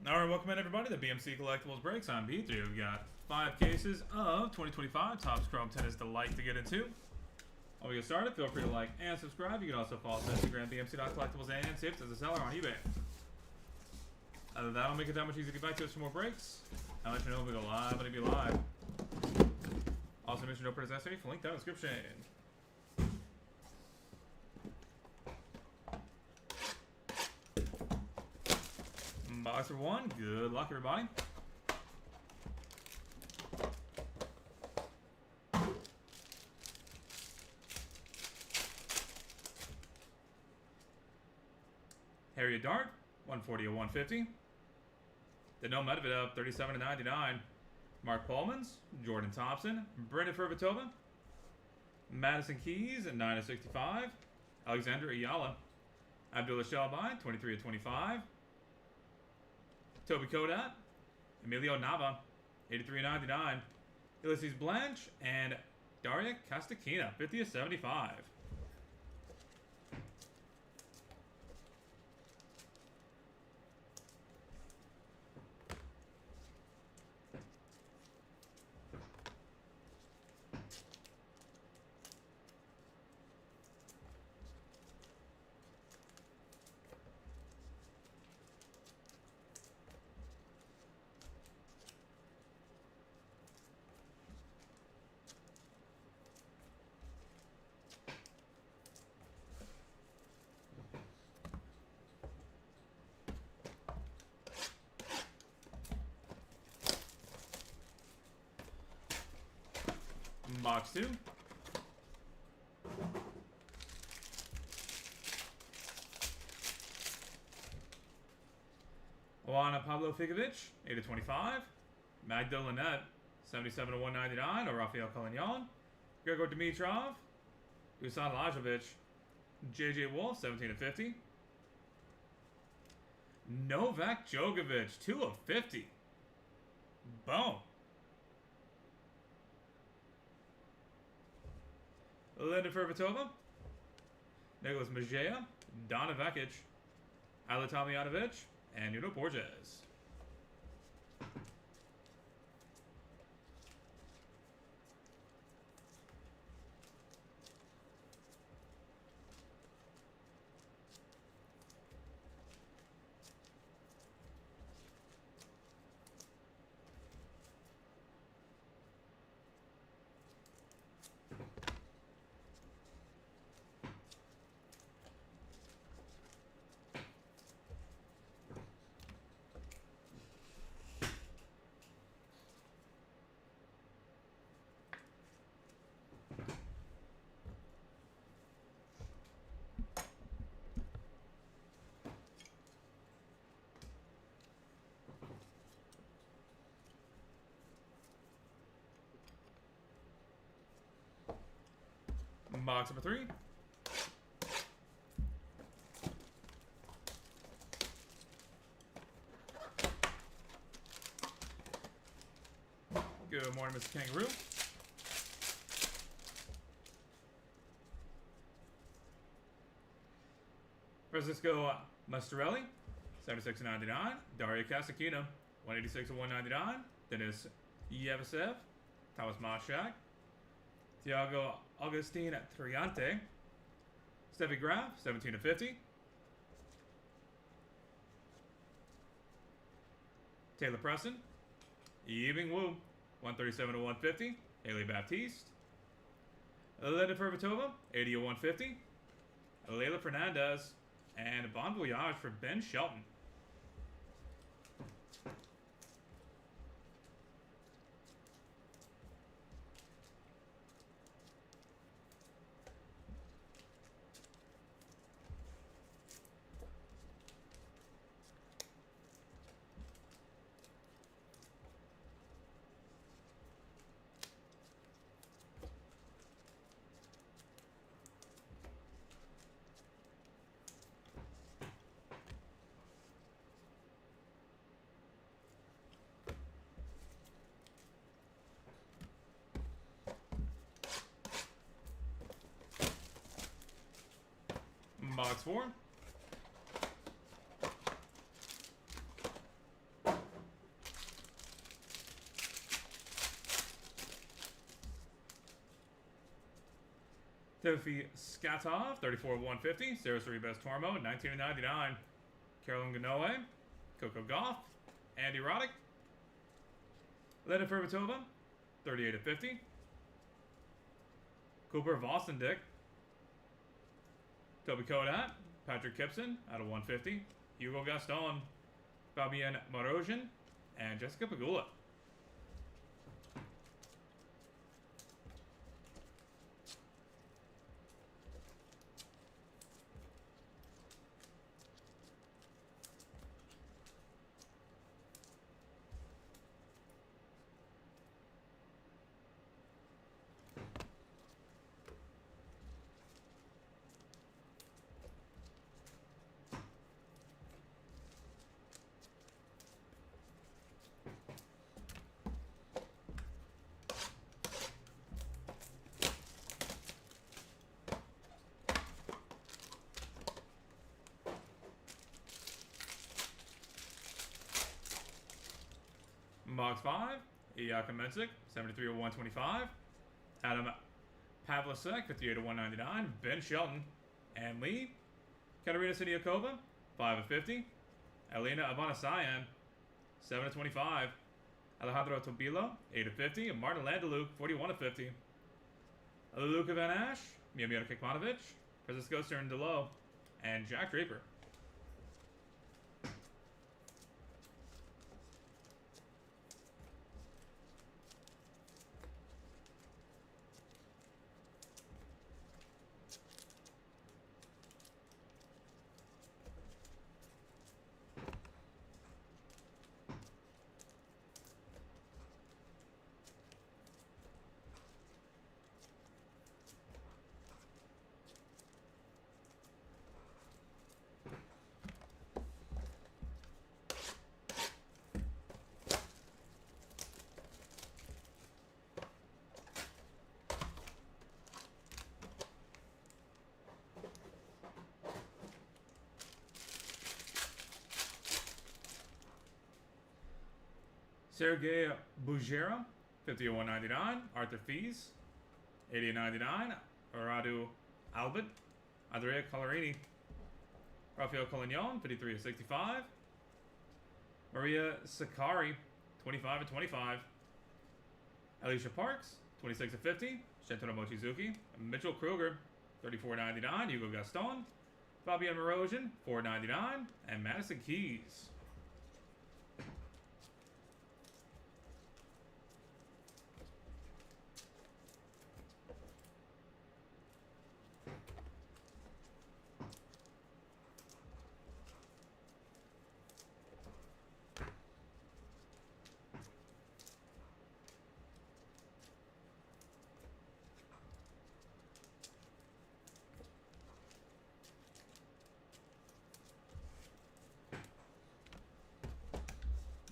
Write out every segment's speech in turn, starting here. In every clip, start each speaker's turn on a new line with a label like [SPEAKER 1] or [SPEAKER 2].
[SPEAKER 1] Alright, welcome in everybody to BMC Collectibles Breaks. I'm B3. We've got 5 cases of 2025 Topps Chrome Tennis Delight to get into. While we get started, feel free to like and subscribe. You can also follow us on Instagram, BMC.collectibles, and Sips as a seller on eBay. Other than that, I'll make it that much easier to get back to us for more breaks. I'll let you know if we go live, but it'll be live. Also, mention no purchase necessary. Link down in the description. Box for 1. Good luck, everybody. Harriet Dart, 140 of 150. Daniil Medvedev, 37 of 99. Mark Pullmans, Jordan Thompson, Brendan Fervatova, Madison Keys, 9 of 65. Alexander Ayala, Abdullah Shalbai, 23 of 25. Toby Kodat, Emilio Nava, 83.99. Ulysses Blanche, and Daria Kastakina, 50 of 75. Box 2. Juana Pablo Figovic, 8 of 25. Magda Linette, 77 of 199. Or Rafael Collignon. Gregor Dimitrov, Dusan Lajovic, JJ Wolf, 17 of 50. Novak Djokovic, 2 of 50. Boom. Linda Fervatova, Nicholas Majea, Donna Vekic, Ala Tomljanovic, and Nuno Borges. Box number 3. Good morning, Mr. Kangaroo. Francisco Mastroelli, 76.99. Daria Kastakina, 186 of 199. Denis Yevisev, Thomas Moshak, Thiago Augustine Triante, Steffi Graf, 17 of 50. Taylor Preston, Yibing Wu, 137 of 150. Haley Baptiste, Linda Fervatova, 80 of 150. Leila Fernandez, and Bon Voyage for Ben Shelton. Box 4. Timothy Skatov, 34 of 150. Sarah's Best Tormo, 19.99. Carolyn Ganoe, Coco Goff, Andy Roddick, Lena Ferbatova, 38 of 50. Cooper Vostendick, Toby Kodat, Patrick Kipson out of 150. Hugo Gaston, Fabienne Marozhin, and Jessica Pegula. Box 5, Iyaka Menzik, 73 of 125. Adam Pavlicek, 58 of 199. Ben Shelton and Lee. Katerina Siniakova, 5 of 50. Elena Abanasayan, 7 of 25. Alejandro Tobilo, 8 of 50. Martin Landaluke, 41 of 50. Luka Van Ash, Miomir Kekmanovic, Francisco Cerundolo, and Jack Draper. Sergei Bujera, 50 of 199. Arthur Fees, 80 of 99. Radu Albert, Andrea Collarini, Rafael Collignon, 53 of 65. Maria Sakari, 25 of 25. Alicia Parks, 26 of 50. Shintaro Mochizuki. Mitchell Kruger, 34.99. Hugo Gaston, Fabian Marozhin, 4.99. And Madison Keys.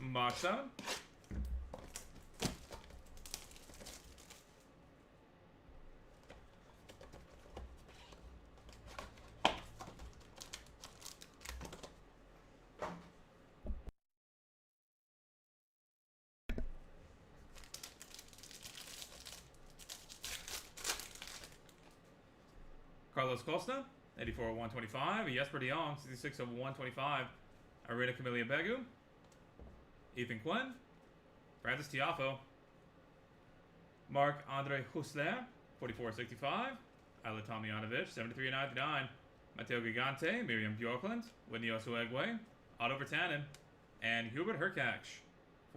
[SPEAKER 1] Box 7. Carlos Costa, 84 of 125. Jesper de Jong, 66 of 125. Arena Camelia Begu. Ethan Quinn, Francis Tiafo, Marc-Andre Hussler, 44.65, Ala Tomjanovic, 73.99, Matteo Gigante, Miriam Bjorklund, Whitney Osuegwe, Otto Vertanen, and Hubert Hurkacz,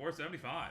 [SPEAKER 1] 4.75.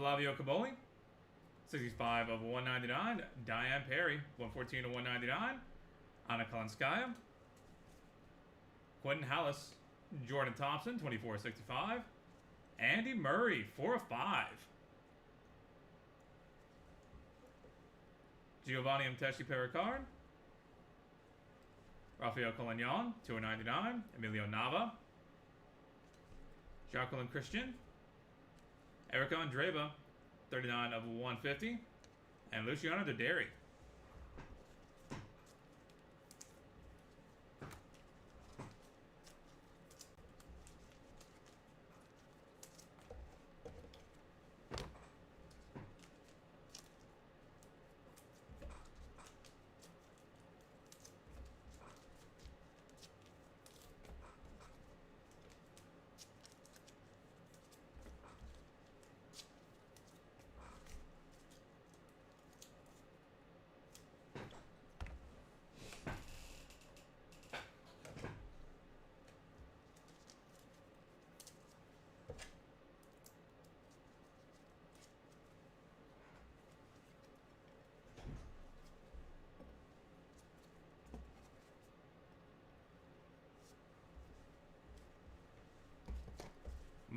[SPEAKER 1] Flavio Caboli. 65 of 199. Diane Perry. 114 of 199. Anna Kalinskaya. Quentin Hallis. Jordan Thompson. 24/65. Andy Murray. 4 of 5. Giovanni Mteshi Pericard. Rafael Collignon. 2 of 99. Emilio Nava. Jacqueline Christian. Erica Andreva. 39 of 150. And Luciano Doderi.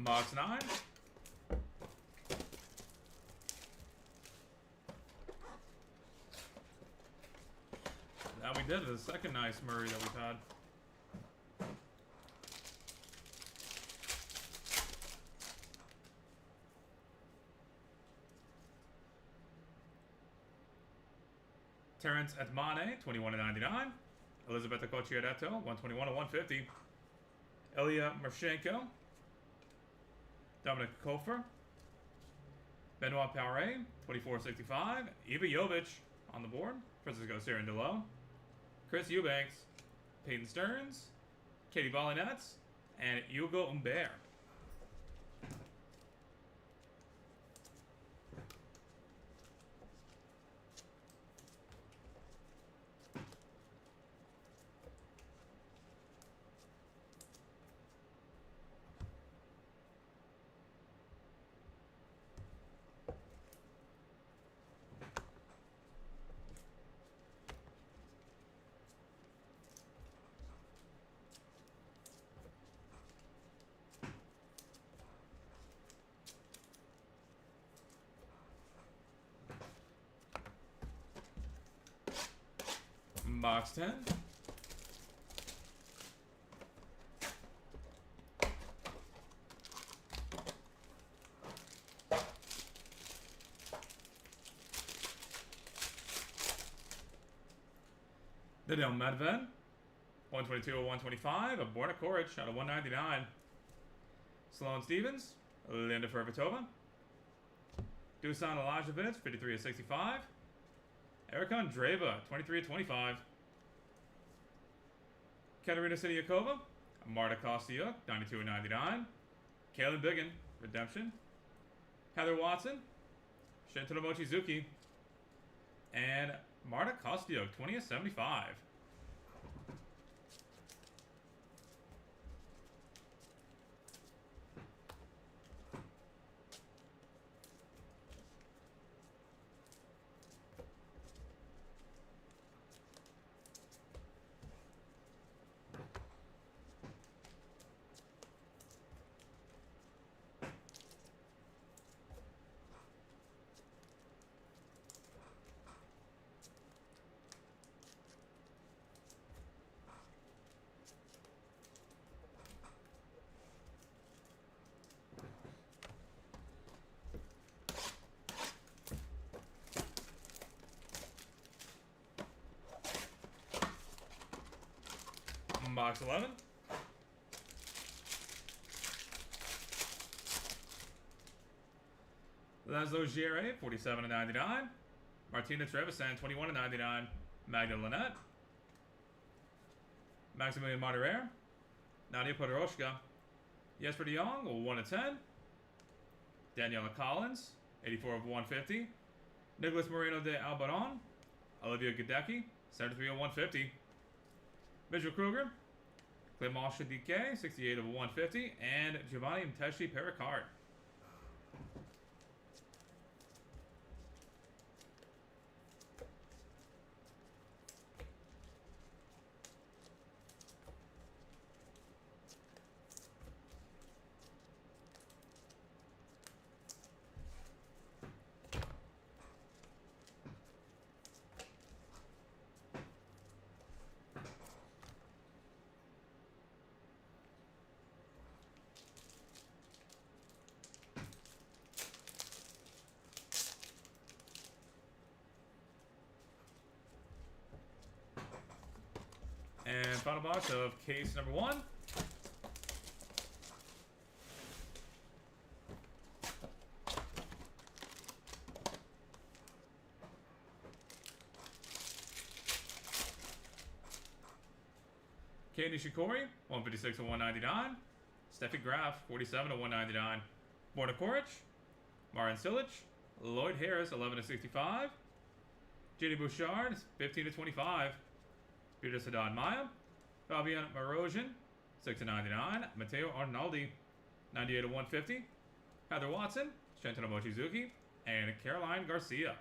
[SPEAKER 1] Box 9. That we did. The second nice Murray that we've had. Terrence Edmane, 21 of 99. Elizabeth Cocciaretto, 121 of 150. Ilya Mershenko. Dominic Kofer. Benoit Poirier, 24/65. Eva Jovic on the board. Francisco Cerundolo. Chris Eubanks. Peyton Stearns. Katie Bollinets. And Hugo Humbert. Box 10. Daniel Medved. 122 of 125. A Borna Koric out of 199. Sloane Stevens. Linda Fervitova. Dusan Elajovic. 53 of 65. Erica Andreva, 23/25. Katerina Siniakova, Marta Kostyuk, 92/99. Kaylin Biggin, Redemption. Heather Watson, Shintaro Mochizuki, and Marta Kostyuk, 20/75. Box 11. Laszlo Gire, 47/99. Martina Trevisan, 21/99. Magda Linette. Maximilian Moderer. Nadia Podoroshka. Jesper de Jong, 1/10. Daniela Collins, 84 of 150. Nicholas Moreno de Albaron. Olivia Gadecki, 73 of 150. Mitchell Kruger. Clément Chedique, 68 of 150. And Giovanni Mteshi Pericard. final box of case number 1. Kei Nishikori, 156 to 199. Steffi Graf, 47 to 199. Borna Koric, Marin Cilic, Lloyd Harris, 11 to 65. JD Bouchard, 15 to 25. Peter Sadan Maya, Fabian Marozhin, 6 to 99. Matteo Arnaldi, 98 to 150. Heather Watson, Shantano Mochizuki, and Caroline Garcia.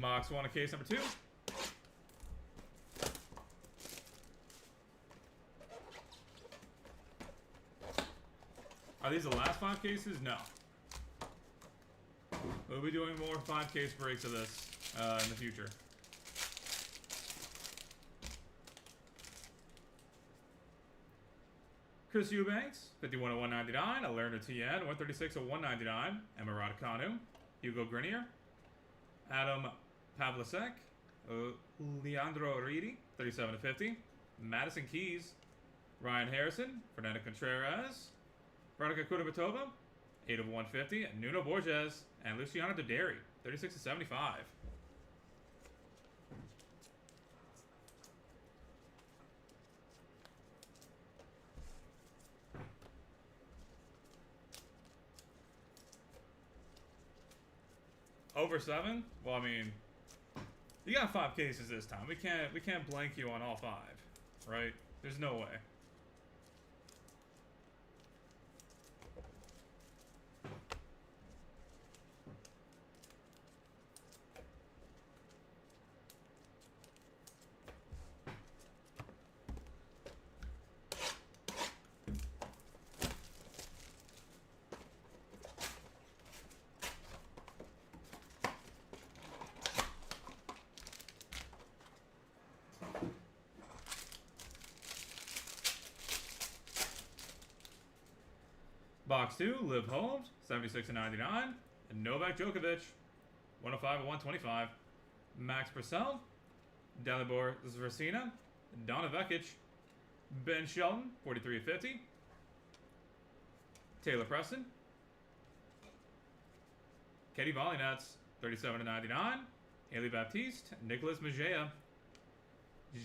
[SPEAKER 1] Box 1 of case number 2. Are these the last 5 cases? No. We'll be doing more 5 case breaks of this in the future. Chris Eubanks, 51 to 199. Alerna Tien, 136 to 199. Emma Raducanu, Hugo Grenier, Adam Pavlicek, Leandro Riti, 37 to 50. Madison Keys, Ryan Harrison, Fernanda Contreras, Veronica Kudermetova, 8 of 150. Nuno Borges and Luciana Doderi, 36 to 75. Over 7? Well, I mean, you got 5 cases this time. We can't blank you on all 5, right? There's no way. Box 2, Liv Holmes, 76 to 99. And Novak Djokovic, 105 to 125. Max Purcell, Dalibor Zversina, Donna Vekic, Ben Shelton, 43 to 50. Taylor Preston, Katie Vollinets, 37 to 99. Haley Baptiste, Nicholas Majea,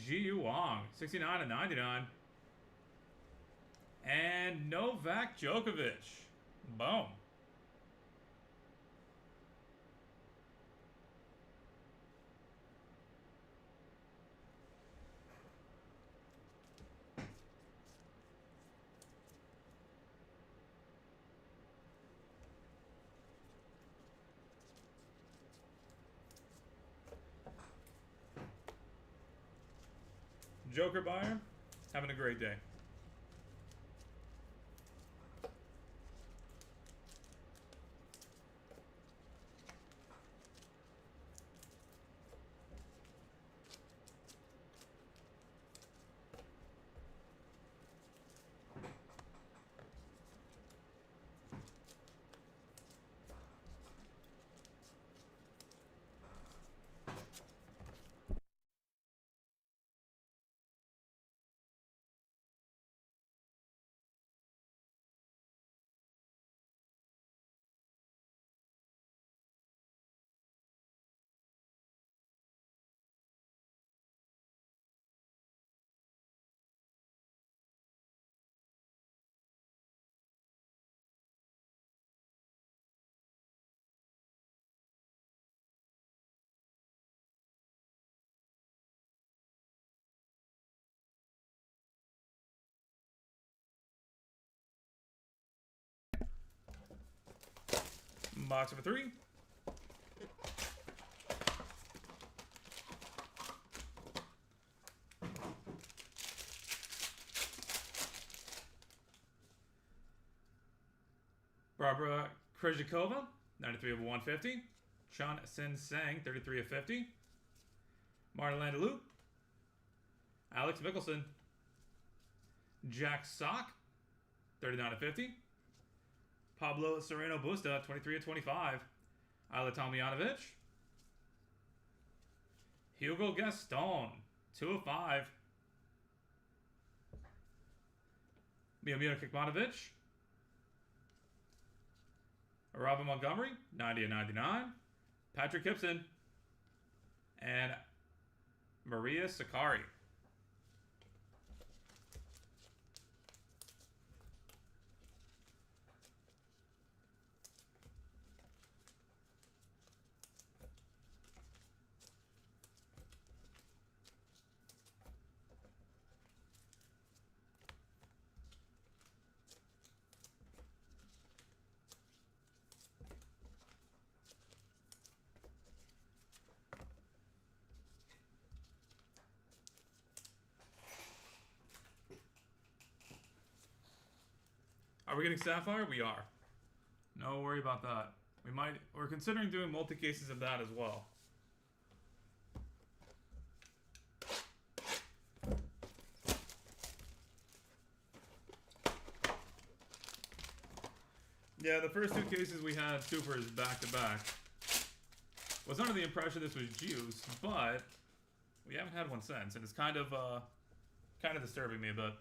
[SPEAKER 1] Jiu Wang, 69 to 99. And Novak Djokovic. Boom. Joker buyer, having a great day. Box number 3. Barbara Krejcikova, 93 of 150. Chun Sin Sang, 33 of 50. Martin Landaloo. Alex Mickelson. Jack Sock, 39 of 50. Pablo Sereno Busta, 23 of 25. Ayla Tomljanovic. Hugo Gaston, 2 of 5. Miomir Kikmanovic. Robin Montgomery, 90 of 99. Patrick Gibson. And Maria Sakkari. Are we getting Sapphire? We are. No worry about that. We're considering doing multi-cases of that as well. Yeah, the first 2 cases we had Supers back to back. Was under the impression this was juice, but we haven't had one since, and it's kind of disturbing me a bit.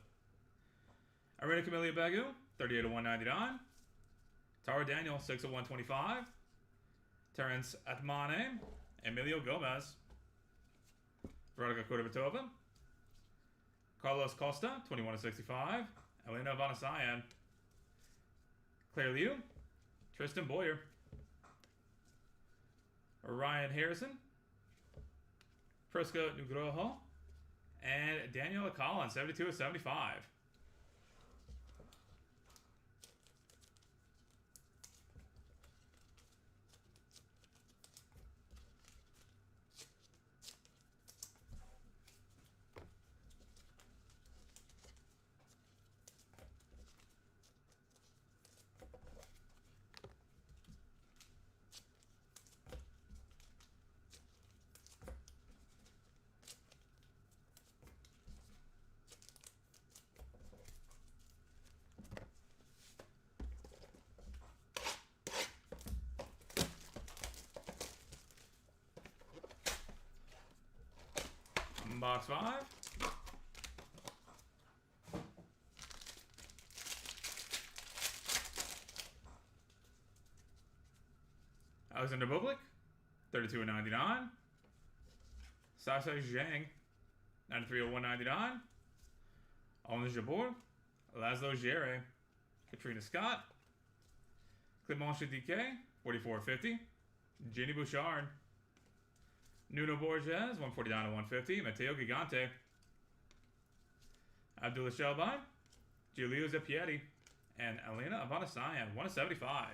[SPEAKER 1] Arena Camellia Bagu, 38 of 199. Tara Daniel, 6 of 125. Terence Atmane, Emilio Gomez. Veronica Kudermetova. Carlos Costa, 21 of 65. Elena Vanasayan. Claire Liu. Tristan Boyer. Ryan Harrison. Prisca Nugroho. And Daniela Collins, 72 of 75. Box 5. Alexander Bublik, 32 of 99. Sasa Zhang, 93 of 199. Owen Jabeur, Laszlo Gere, Katrina Scott, Clément Chedike, 44 of 50. Jenny Bouchard. Nuno Borges, 149 of 150. Matteo Gigante. Abdullah Shelby. Giulio Zeppieri. And Elena Avanasayan, 1 of 75.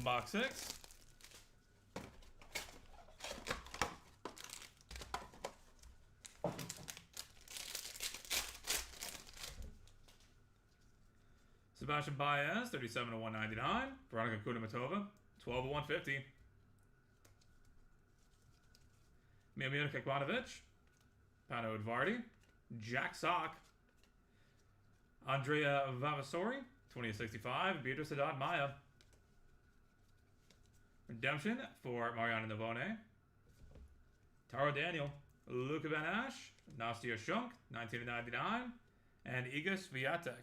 [SPEAKER 1] Box 6. Sebastian Baez, 37 of 199. Veronica Kudermetova, 12 of 150. Miomir Kekmanovic, Pano Edvardi, Jack Sock, Andrea Vavasori, 20 of 65. Beatrice Haddad Maya. Redemption for Mariana Navone. Taro Daniel, Luka Van Ash, Nastia Shunk, 1999, and Iga Swiatek.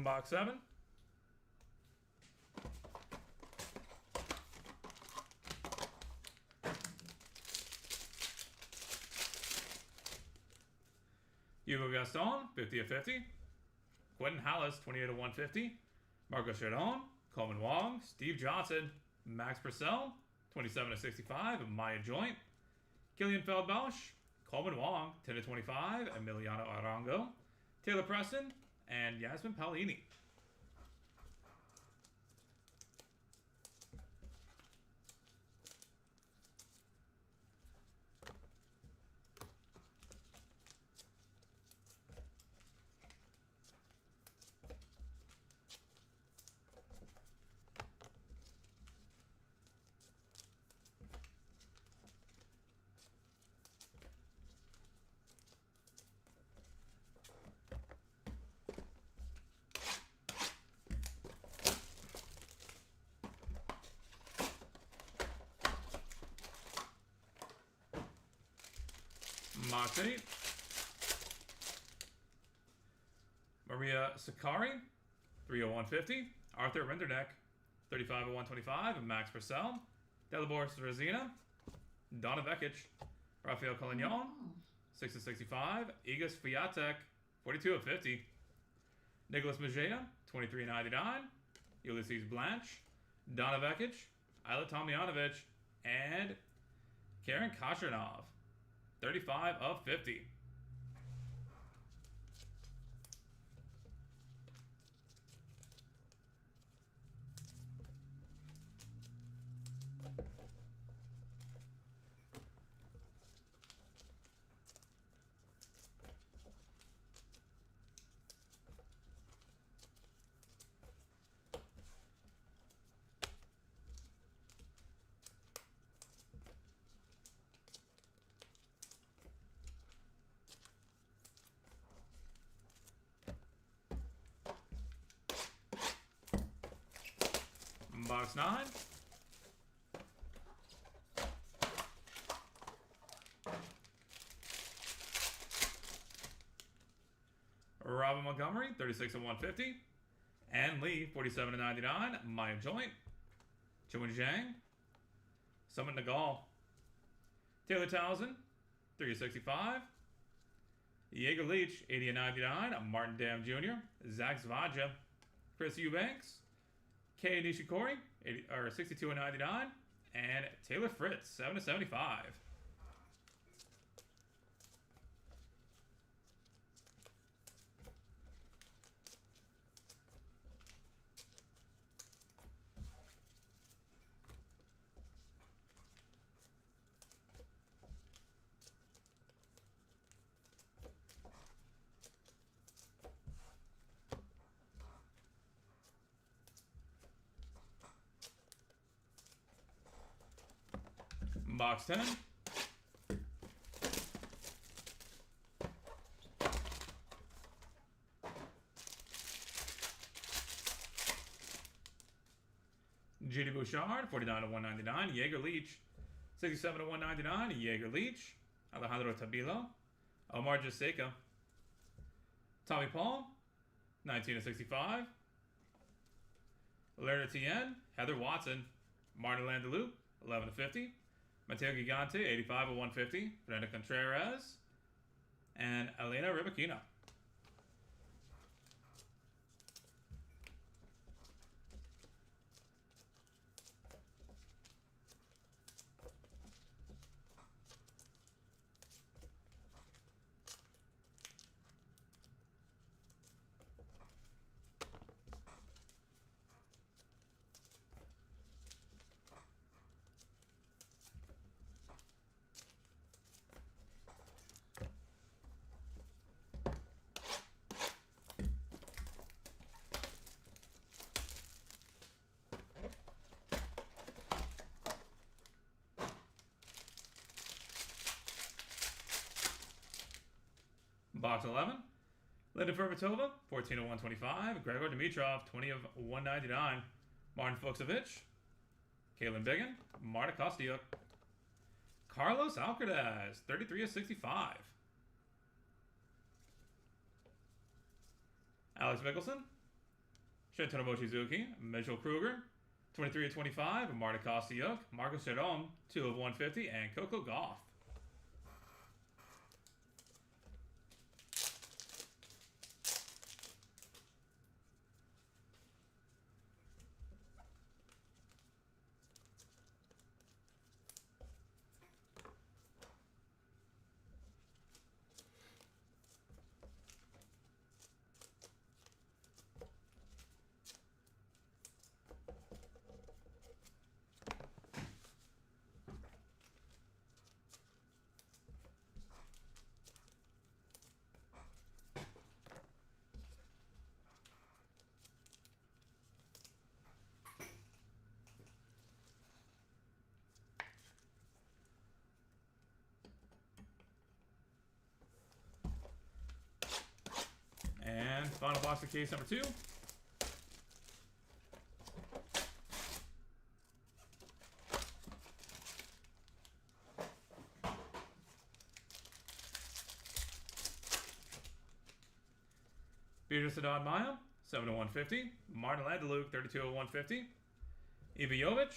[SPEAKER 1] Box 7. Hugo Gaston, 50 of 50. Quentin Hallis, 28 of 150. Marco Chardon, Coleman Wong, Steve Johnson, Max Purcell, 27 of 65. Maya Joint. Killian Feldbausch, Coleman Wong, 10 of 25. Emiliano Arango. Taylor Preston, and Yasmin Paolini. Box 8. Maria Sakkari, 3 of 150. Arthur Rinderneck, 35 of 125. Max Purcell. Delibor Rezina. Donna Vekic. Rafael Collignon, 6 of 65. Iga Swiatek, 42 of 50. Nicholas Mejia, 23.99. Ulysses Blanche. Donna Vekic. Isla Tomljanovic. And Karen Kashernov, 35 of 50. Box 9. Robin Montgomery, 36 of 150. Ann Lee, 47 of 99. Maya Joint. Chuan Zhang. Summit Nagal. Taylor Townsend, 3 of 65. Jaeger Leach, 80 of 99. Martin Dam Jr. Zach Zvadja. Chris Eubanks. Kei Nishikori, 62 of 99. And Taylor Fritz, 7 of 75. Box 10. J.D. Bouchard, 49 of 199. Jaeger Leach, 67 of 199. Jaeger Leach. Alejandro Tabilo. Omar Jaseka. Tommy Paul, 19 of 65. Leonard Etienne. Heather Watson. Martin Landaloup, 11 of 50. Mateo Gigante, 85 of 150. Brenda Contreras. And Elena Rybakina. Box 11. Linda Fervatova, 14 of 125. Gregor Dimitrov, 20 of 199. Martin Fuchsovich. Caitlin Biggin. Marta Kostyuk. Carlos Alcaraz, 33 of 65. Alex Mickelson. Shintaro Mochizuki. Mitchell Kruger, 23 of 25. Marta Kostyuk. Marcus Giron, 2 of 150. And Coco Gauff. And final box of case number 2. Peter Sadat Maya, 7 of 150. Martin Landeluke, 32 of 150. Iva Jovic,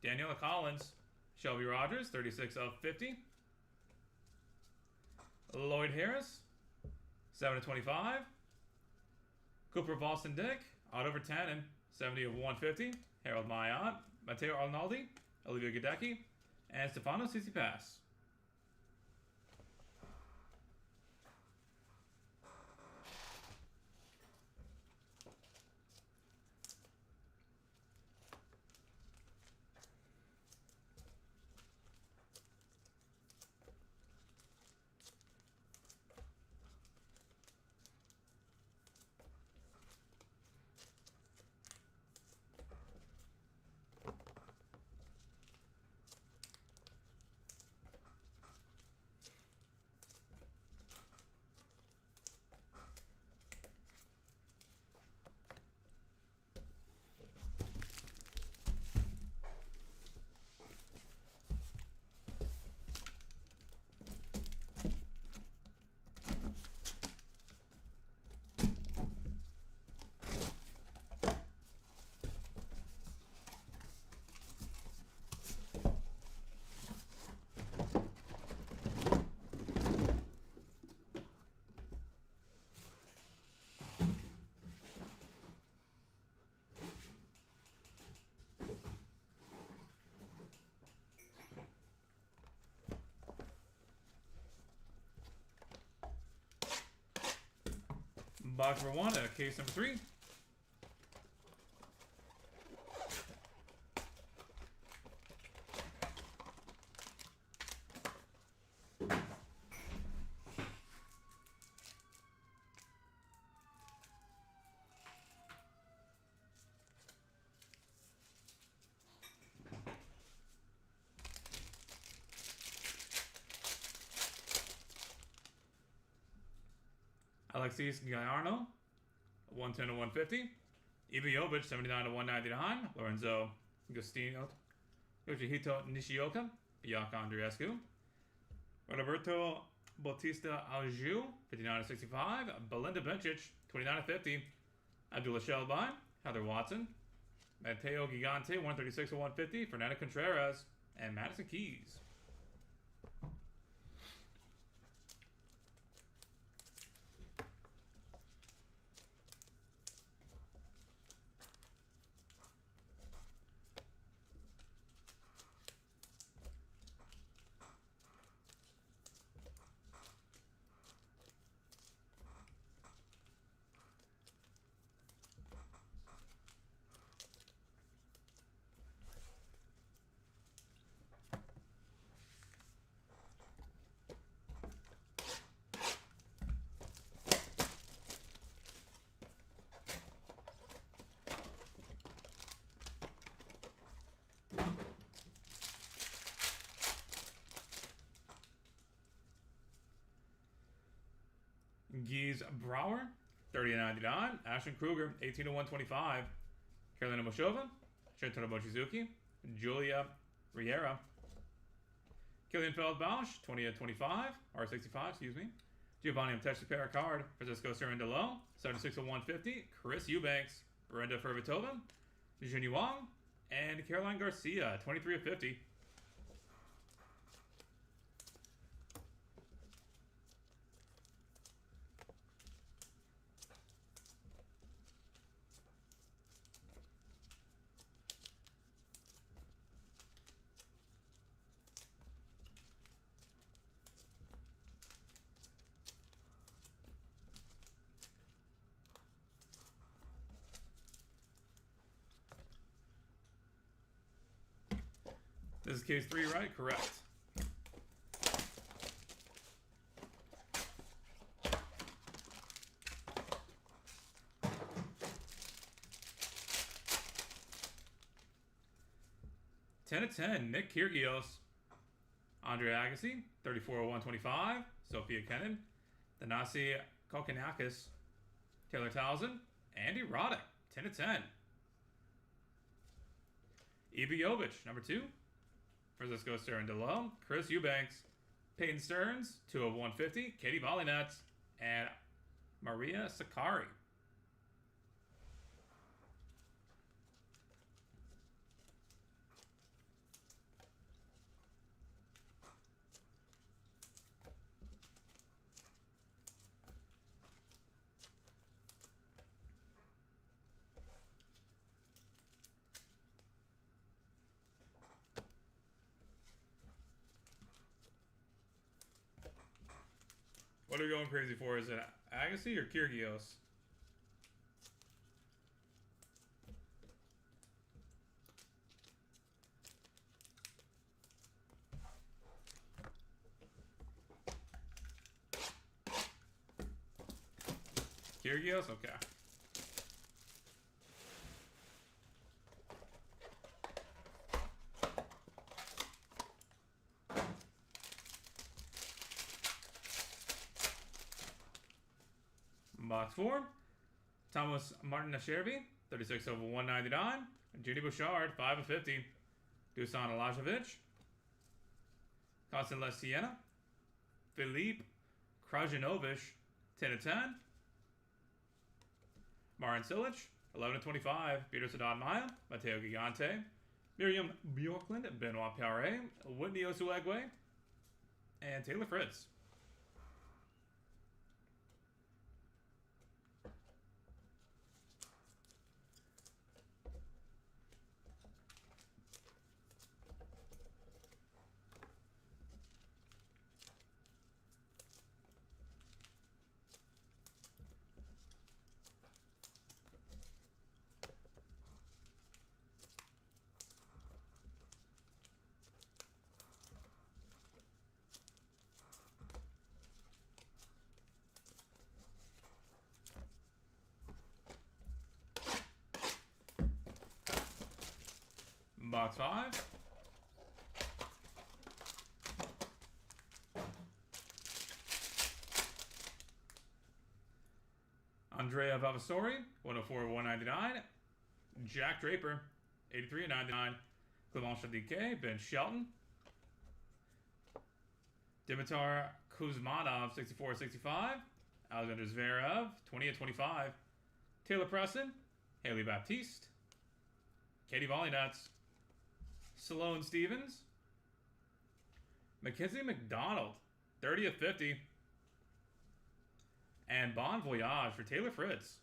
[SPEAKER 1] Daniela Collins, Shelby Rogers, 36 of 50. Lloyd Harris, 7 of 25. Cooper Boston Dick, Otto Vertanen, 70 of 150. Harold Mayotte, Matteo Arnaldi, Olivia Gadecki, and Stefano Tsitsipas. Box number 1, case number 3. Alexis Gallardo, 110 to 150. Iva Jovic, 79 to 199. Lorenzo Agostino, Yoshihito Nishioka, Bianca Andreescu. Roberto Bautista Alju, 59 to 65. Belinda Bencic, 29 to 50. Abdullah Shelby, Heather Watson. Mateo Gigante, 136 to 150. Fernanda Contreras, and Madison Keys. Breeze Brower, 30/99. Ashton Kruger, 18/125. Carolina Moshova, Shintaro Mochizuki, Julia Riera. Killian Feldbausch, 20/25, or 65, excuse me. Giovanni Teixeira card, Francisco Cerundolo, 76/150. Chris Eubanks, Brenda Fervitova, Junyi Wong, and Caroline Garcia, 23/50. This is case 3, right? Correct. (10/10), Nick Kyrgios. Andre Agassi, 34/125. Sophia Kenin. Thanasi Kokonakis. Taylor Townsend. Andy Roddick, 10/10. Ibi Jovic, number 2. Francisco Cerundolo, Chris Eubanks, Peyton Stearns, 2/150, Katie Vollinets, and Maria Sakkari. What are we going crazy for? Is it Agassi or Kyrgios? Kyrgios? Okay. Box 4. Thomas Martinashervi, 36/199. Judy Bouchard, 5/50. Dusan Elajovic. Constant Siena. Philippe Krajinovic, 10/10. Marin Cilic, 11/25. Peter Sadat Maya. Matteo Gigante. Miriam Bjorklund, Benoit Poirier. Whitney Osuegwe. And Taylor Fritz. Box 5. Andrea Vavasori, 104/199. Jack Draper, 83/99. Clement Chadike, Ben Shelton. Dimitar Kuzmanov, 64/65. Alexander Zverev, 20/25. Taylor Preston, Haley Baptiste. Katie Vollinets. Sloane Stevens. Mackenzie McDonald, 30/50. And Bon Voyage for Taylor Fritz.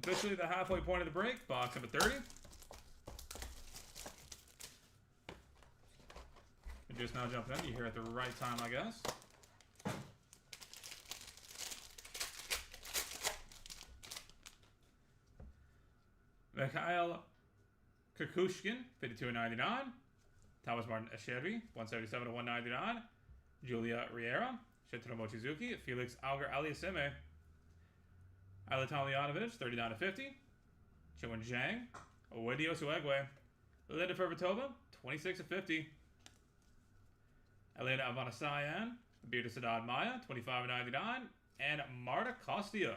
[SPEAKER 1] Officially the halfway point of the break, box number 30. just now jumped in. You're here at the right time, I guess. Mikhail Kukushkin, 52.99. Thomas Martin Echeverry, 177 to 199. Julia Riera, Shintaro Mochizuki, Felix Auger Aliassime. Alatan Leonovich, 39 to 50. Chiwen Zhang, Owedio Suegwe. Linda Fervatova, 26 to 50. Elena Avanasayan, Beata Sadad Maya, 25.99. And Marta Kostyuk.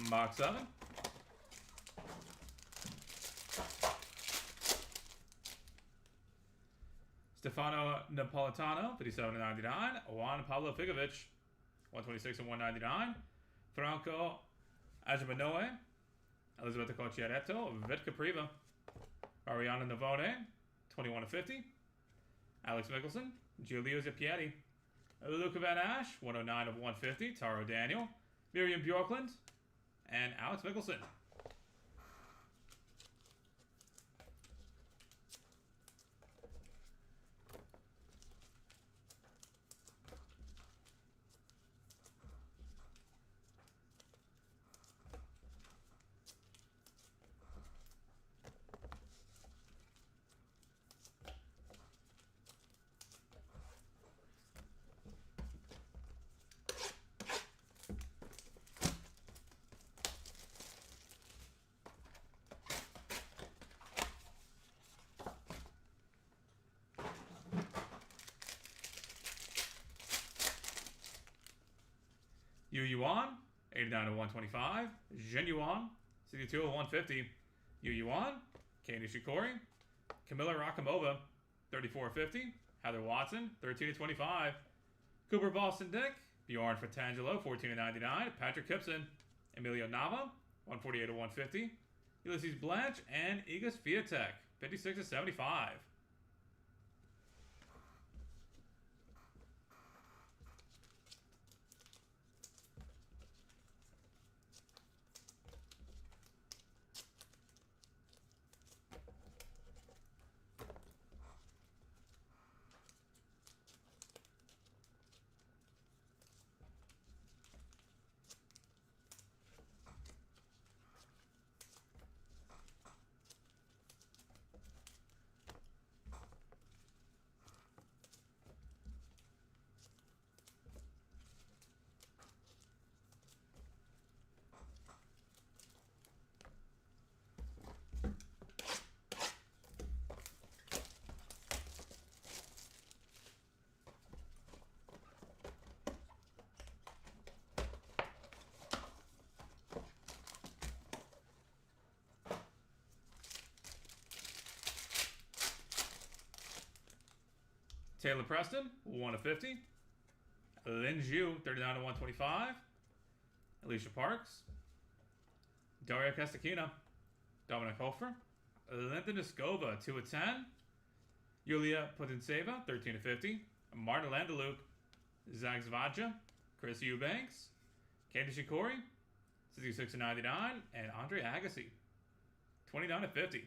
[SPEAKER 1] Box 7. Stefano Napolitano, 57.99. Juan Pablo Figovic, 126 and 199. Franco Ajimanoe, Elizabeth Cocciaretto, Vit Capriva. Ariana Navone, 21 to 50. Alex Mickelson, Giulio Zipietti. Luca Van Ash, 109 of 150. Taro Daniel. Miriam Bjorklund. And Alex Mickelson. Yu Yuan, 89 to 125. Jin Yuan, 62 to 150. Yu Yuan, Kei Nishikori. Camilla Rakamova, 34.50. Heather Watson, 13 to 25. Cooper Boston Dick, Bjorn Fratangelo, 14 to 99. Patrick Kipson, Emilio Nava, 148 to 150. Ulysses Blanche and Igas Swiatek, 56 to 75. Taylor Preston, 1 of 50. Lin Zhu, 39 to 125. Alicia Parks. Daria Kastakina. Dominic Hofer. Linda Niskova, 2 of 10. Yulia Potentseva, 13 to 50. Marta Landaluk. Zach Zvadja. Chris Eubanks. Katie Shikori, 66 to 99. And Andre Agassi, 29 to 50.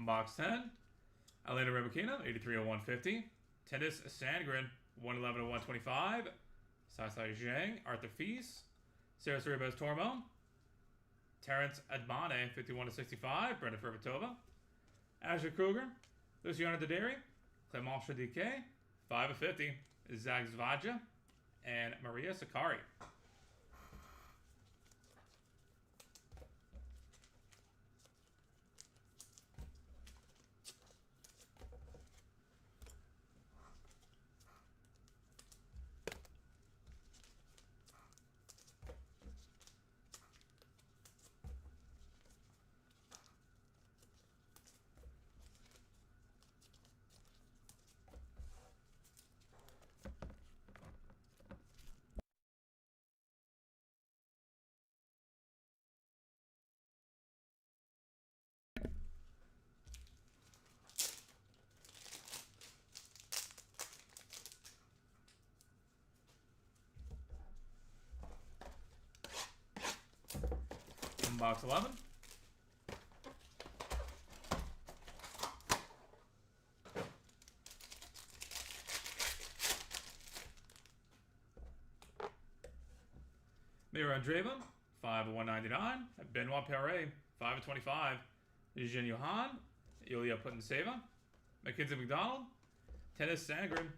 [SPEAKER 1] Box 10. Elena Rybakina, 83/150. Tennis Sandgren, 111/125. Saisai Zhang, Arthur Feast. Sarah Ceribes Tormo. Terrence Admane, 51/65. Brenda Ferbatova. Ashley Kruger. Luciana Dideri. Clémence Chadiquet, 5/50. Zach Zvadja. And Maria Sakari. Box 11. Mira Andreeva, 5/199. Benoit Perret, 5/25. Jin Johan, Ilya Putinseva. Mackenzie McDonald. Tennis Sandgren,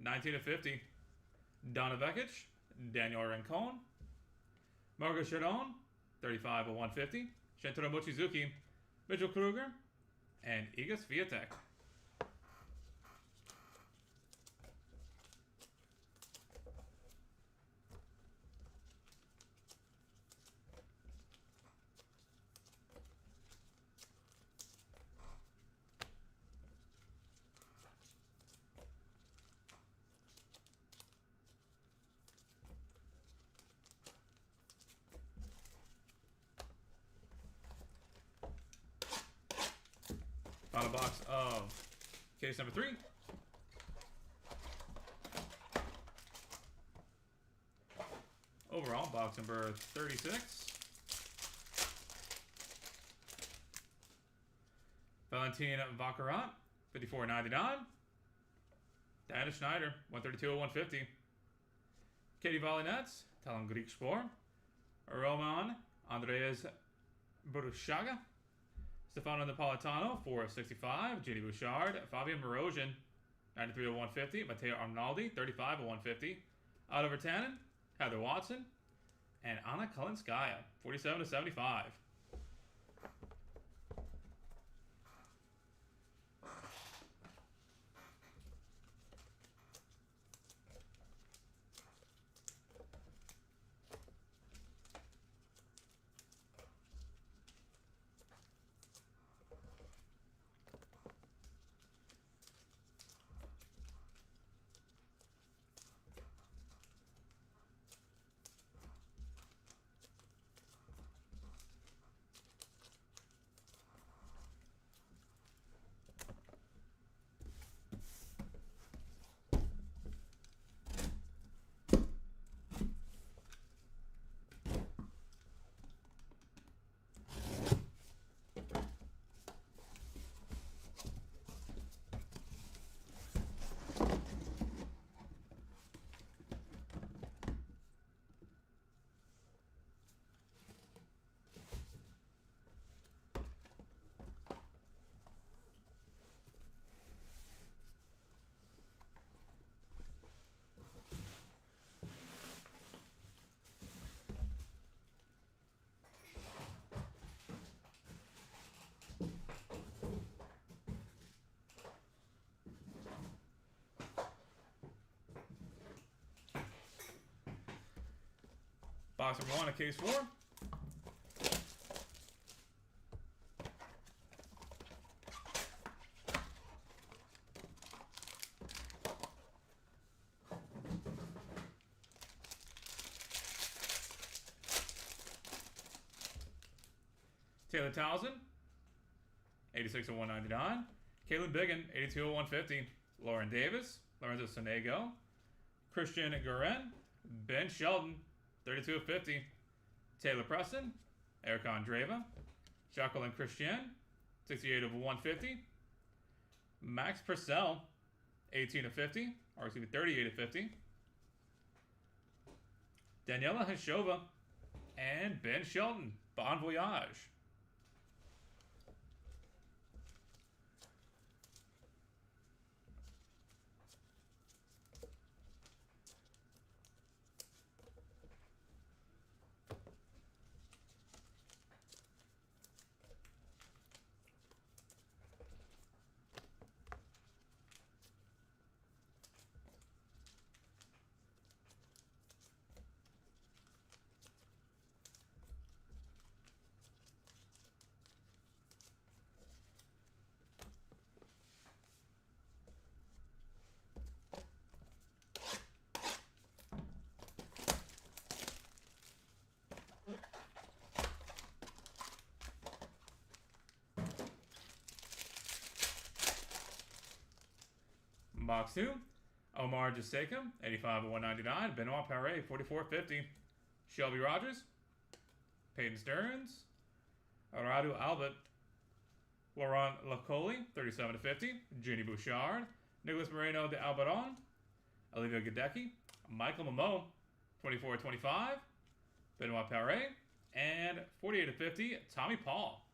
[SPEAKER 1] 19/50. Donna Vekic, Daniel Rincon. Margot Chardon, 35/150. Shantaro Mochizuki, Mitchell Kruger, and Iga Swiatek. Final box of case number 3. Overall, box number 36. Valentin Vakarat, 54/99. Diana Schneider, 132/150. Katie Volinets, Talon Grigspor. Roman Andreas Borushaga. Stefano Napolitano, 4/65. JD Bouchard. Fabian Morozhin, 93/150. Matteo Arnaldi, 35/150. Oliver Tannen, Heather Watson, and Anna Kalinskaya, 47/75. Box number 1 of case 4. Taylor Townsend, 86/199. Caitlin Biggin, 82/150. Lauren Davis, Lorenzo Sonego. Christian Guerin, Ben Sheldon, 32/50. Taylor Preston, Eric Andreva. Jacqueline Christian, 68 of 150. Max Purcell, 18 of 50. Or excuse me, 38 of 50. Daniela Hashova. And Ben Shelton, Bon Voyage. Box 2, Omar Jaseka, 85 of 199. Benoit Paire, 44.50. Shelby Rogers, Peyton Stearns, Radu Albert, Laurent Lacoli, 37 of 50. Ginny Bouchard, Nicholas Moreno de Albaron, Olivia Gadecki, Michael Momo, 24 of 25. Benoit Paire, and 48 of 50. Tommy Paul.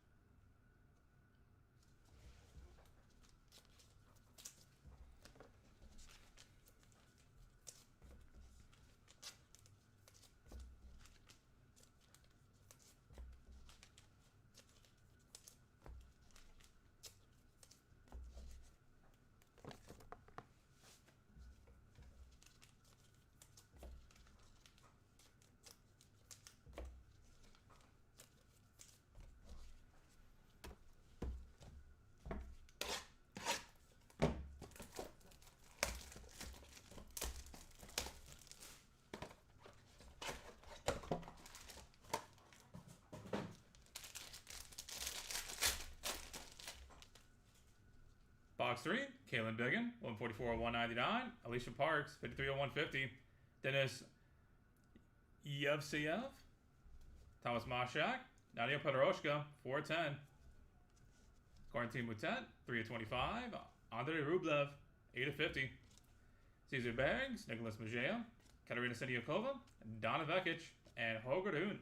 [SPEAKER 1] Box 3, Kaylin Biggin, 144 of 199. Alicia Parks, 53 of 150. Dennis Yevseyev, Thomas Mashak, Nadia Podoroshka, 410. Quarantine Moutet, 3 of 25. Andrei Rublev, 8 of 50. Caesar Bags, Nicholas Majea, Katerina Siniakova, Donna Vekic, and Holger Hoon.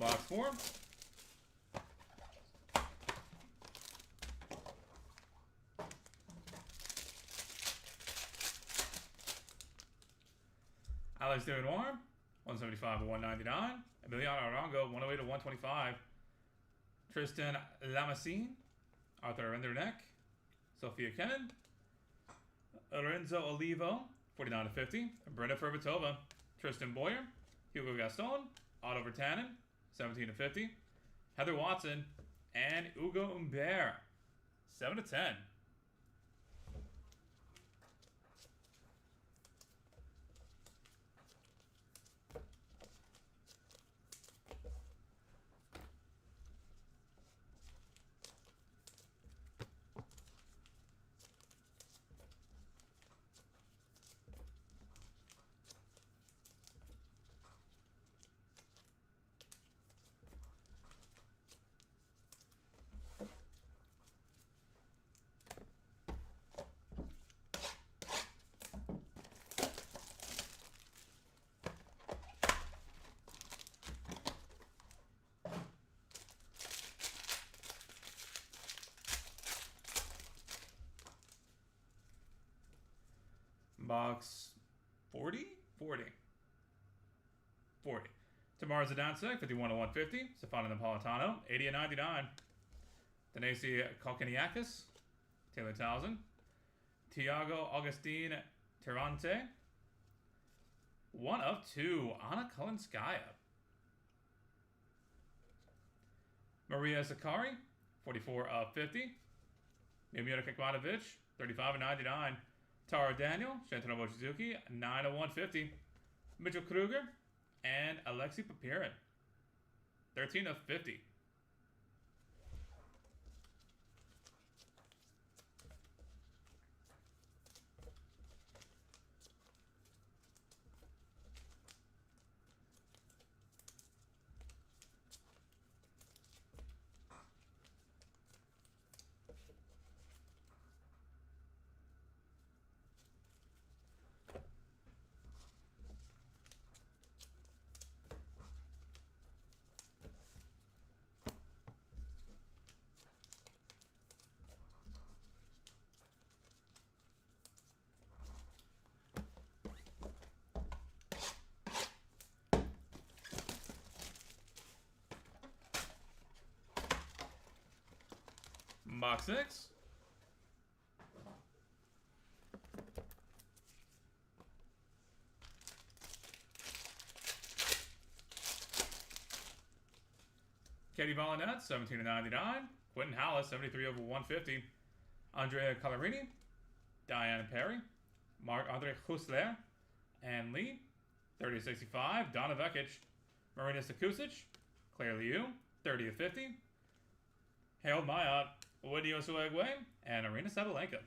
[SPEAKER 1] Box 4. Alex Dunoir, 175 of 199. Emiliano Arango, 108 of 125. Tristan Lamassine, Arthur Renderneck, Sophia Kennan, Lorenzo Olivo, 49 of 50. Brenda Ferbatova, Tristan Boyer, Hugo Gaston, Otto Vertanen, 17 of 50. Heather Watson, and Ugo Humbert, 7 of 10. Box 40? 40. 40. Tamara Zidansek, 51 of 150. Stefano Napolitano, 80 of 99. Denesi Kalkiniakis, Taylor Townsend. Tiago Augustine Terante. 1 of 2. Anna Kalinskaya. Maria Zakari. 44 of 50. Mimura Kekmanovic. 35 of 99. Tara Daniel. Shantano Mochizuki. 9 of 150. Mitchell Kruger. And Alexei Papirin. 13 of 50. Box 6. Katie Vollinette, 17 of 99. Quentin Hallis, 73 over 150. Andrea Collarini. Diane Perry. Marc-Andre Husler. And Lee, 30 of 65. Donna Vekic. Marina Sakusic. Claire Liu, 30 of 50. Harold Mayotte. Whitney Osuegwe. And Arena Sabalenka.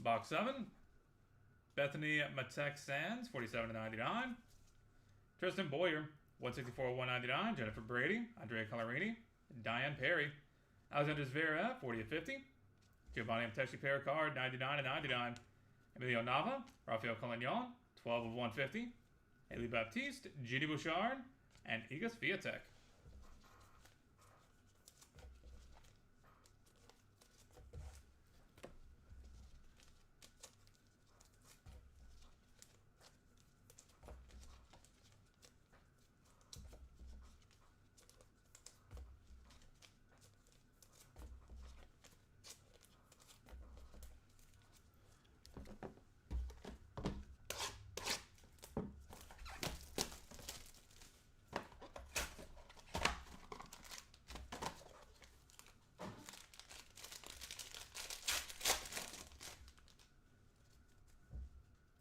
[SPEAKER 1] Box 7. Bethany Matek Sands, 47 of 99. Tristan Boyer, 164 of 199. Jennifer Brady, Andrea Collarini, Diane Perry. Alexander Zverev, 40 of 50. Giovanni Amteshi Pericard, 99 of 99. Emilio Nava, Rafael Collignon, 12 of 150. Haley Baptiste, Ginny Bouchard, and Iga Swiatek.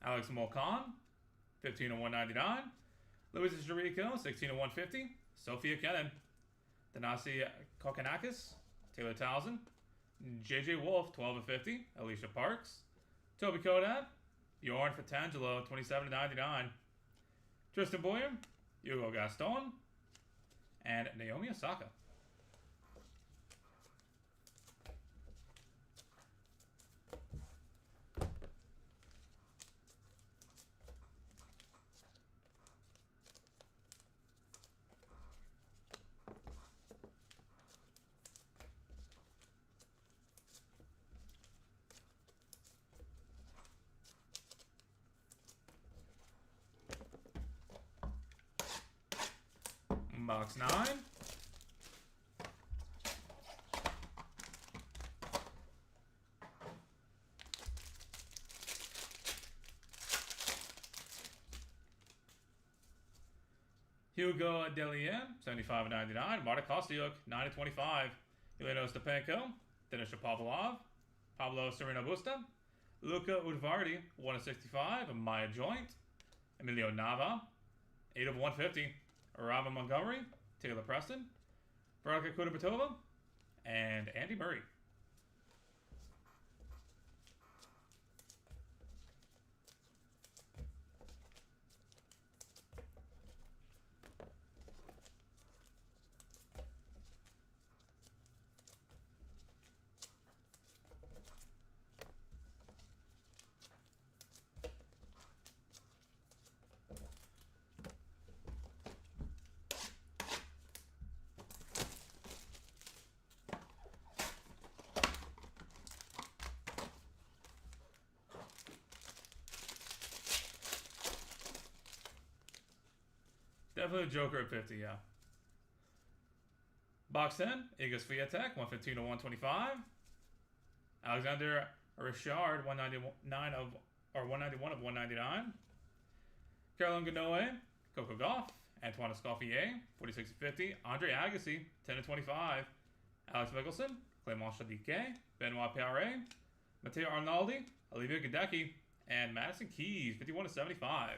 [SPEAKER 1] Alex Molcan, 15 of 199. Luis Jericho, 16 of 150. Sophia Kennan. Thanasi Kokonakis, Taylor Townsend. JJ Wolf, 12 of 50. Alicia Parks. Toby Kodak. Bjorn Fratangelo, 27 of 99. Tristan Boyer. Hugo Gaston. And Naomi Osaka. Box 9. Hugo Delier, 75 of 99. Marta Kostyuk, 9 of 25. Elena Stepanko, Denisha Pavlov. Pablo Serena Busta. Luca Udvardi, 1 of 65. Maya Joint. Emilio Nava, 8 of 150. Rava Montgomery, Taylor Preston, Veronica Kuderbatova, and Andy Murray. Definitely Joker at 50, yeah. Box 10, Igor Swiatek, 115 to 125. Alexander Richard, 191 of 199. Caroline Ganoe, Coco Gauff, Antoine Escoffier, 46 to 50. Andre Agassi, 10 to 25. Alex Mickelson, Clément Chadique, Benoit Poirier, Matteo Arnaldi, Olivia Gadecki, and Madison Keys, 51 to 75.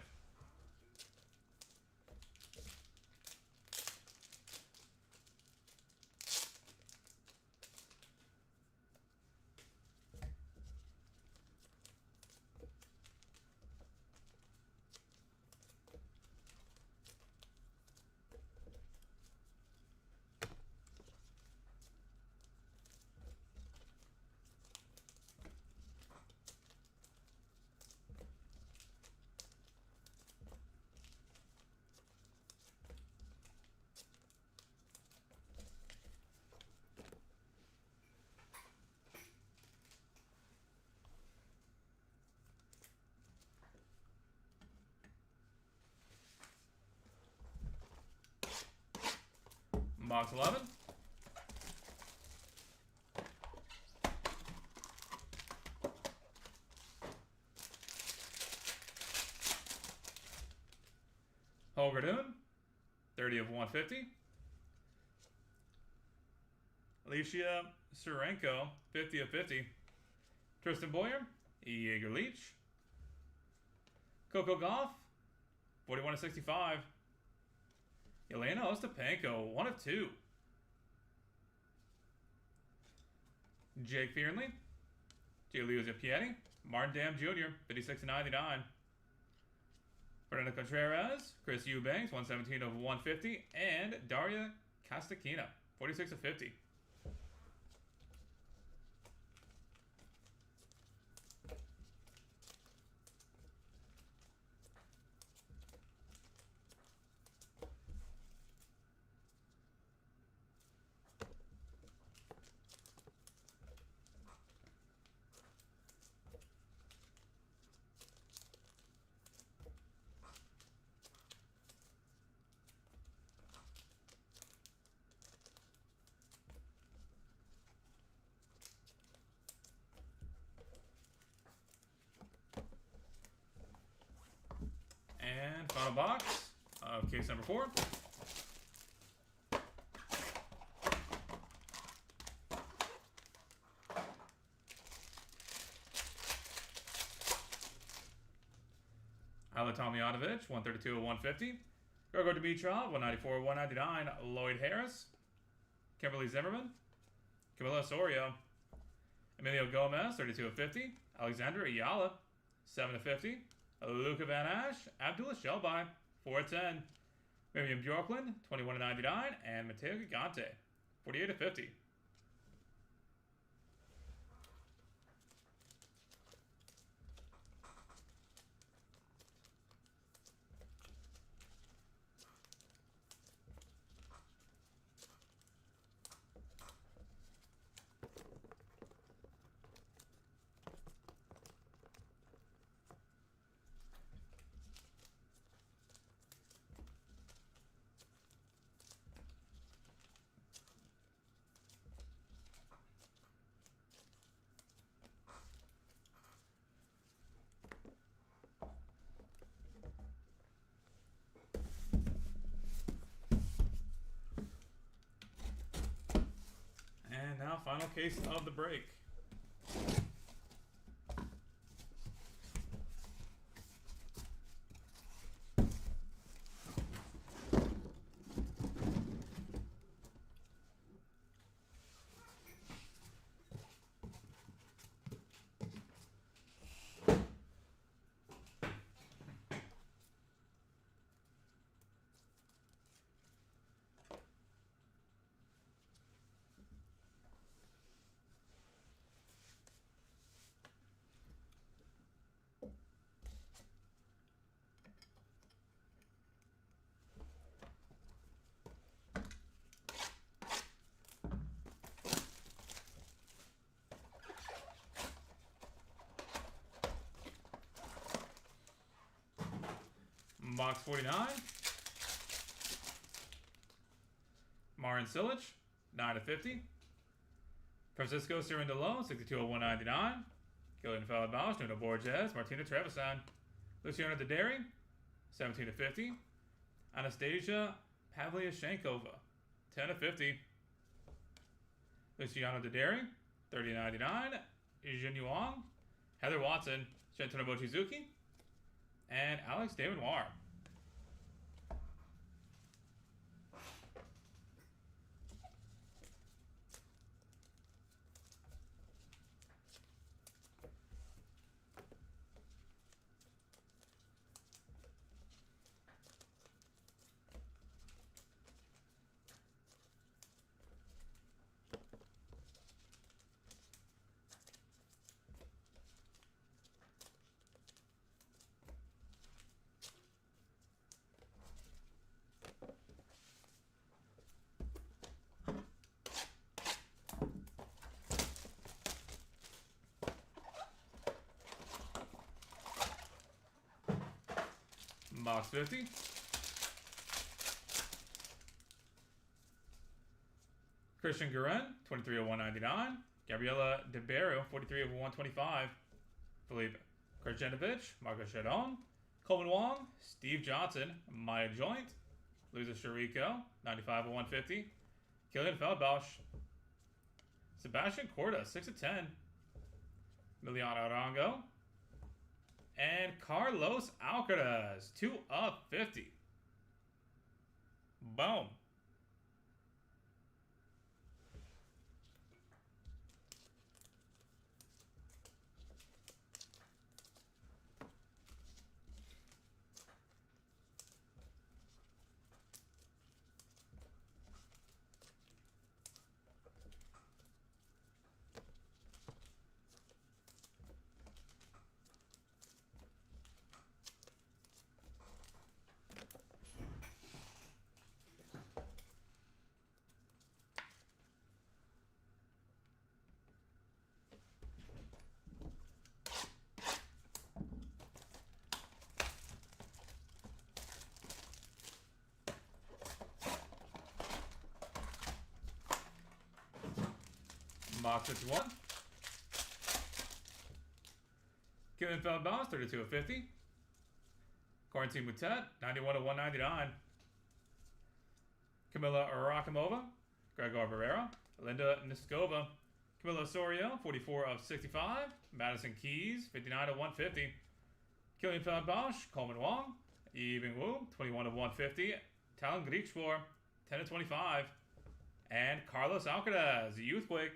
[SPEAKER 1] Box 11. Holger Dune, 30 of 150. Alicia Surenko, 50 of 50. Tristan Boyer, Jaeger Leach. Coco Gauff, 41 of 65. Elena Ostapenko, 1 of 2. Jake Fearnley, Gianluca Piatti, Martin Dam Jr., 56 of 99. Fernando Contreras, Chris Eubanks, 117 of 150, and Daria Castakina, 46 of 50. And final box of case number 4. Ala Tomljanovic, 132 of 150. Grigor Dimitrov, 194 of 199. Lloyd Harris. Kimberly Zimmerman. Camila Osorio. Emilio Gomez, 32 of 50. Alexandra Ayala, 7 of 50. Luca Van Ash, Abdullah Shelby, 4 of 10. Miriam Bjorklund, 21 of 99. And Matteo Gigante, 48 of 50. And now, final case of the break. Box 49. Marin Cilic, 9/50. Francisco Cirindolo, 62 of 199. Killian Felibausch, Nuno Borges, Martina Trevisan. Luciano Dederi, 17/50. Anastasia Pavlyashenkova, 10/50. Luciano Dederi, 30/99. Jin Yuang, Heather Watson, Shintaro Mochizuki, and Alex David Noir. Box 50. Christian Guerin, 23 of 199. Gabriela DeBarrio, 43 of 125. Felipe Krajinovic, Marco Chardon. Coleman Wong, Steve Johnson, Maya Joint. Luisa Chirico, 95 of 150. Killian Feldbausch. Sebastian Corda, 6 of 10. Miliano Arango. And Carlos Alcaraz, 2 of 50. Boom. Box 51. Killian Feldbausch, 32 of 50. Quarantine Mutet, 91 of 199. Camila Arakimova, Gregor Barrera. Linda Niskova. Camila Osorio, 44 of 65. Madison Keys, 59 of 150. Killian Feldbausch, Coleman Wong. Yibing Wu, 21 of 150. Talon Griekspoor, 10 of 25. And Carlos Alcaraz, Youthquake.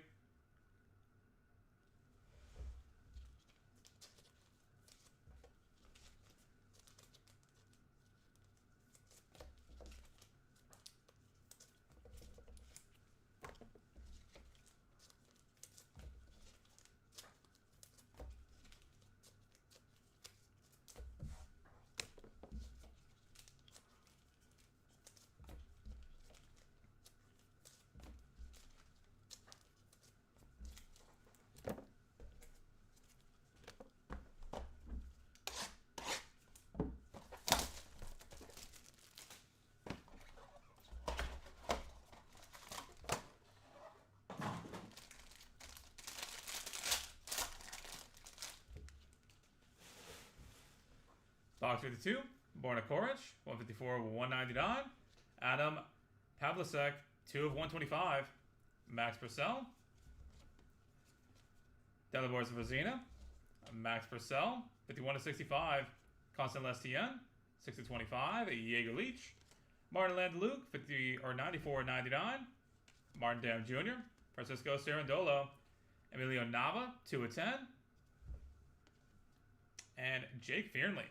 [SPEAKER 1] Box 52, Borna Koric, 154 of 199. Adam Pavlicek, 2 of 125. Max Purcell. Delibor Zvozina. Max Purcell, 51 of 65. Constant Lestienne, 6 of 25. Jaeger Leach. Martin Landaluc, 94 of 99. Martin Dam Jr. Francisco Cerundolo. Emilio Nava, 2 of 10. And Jake Fearnley.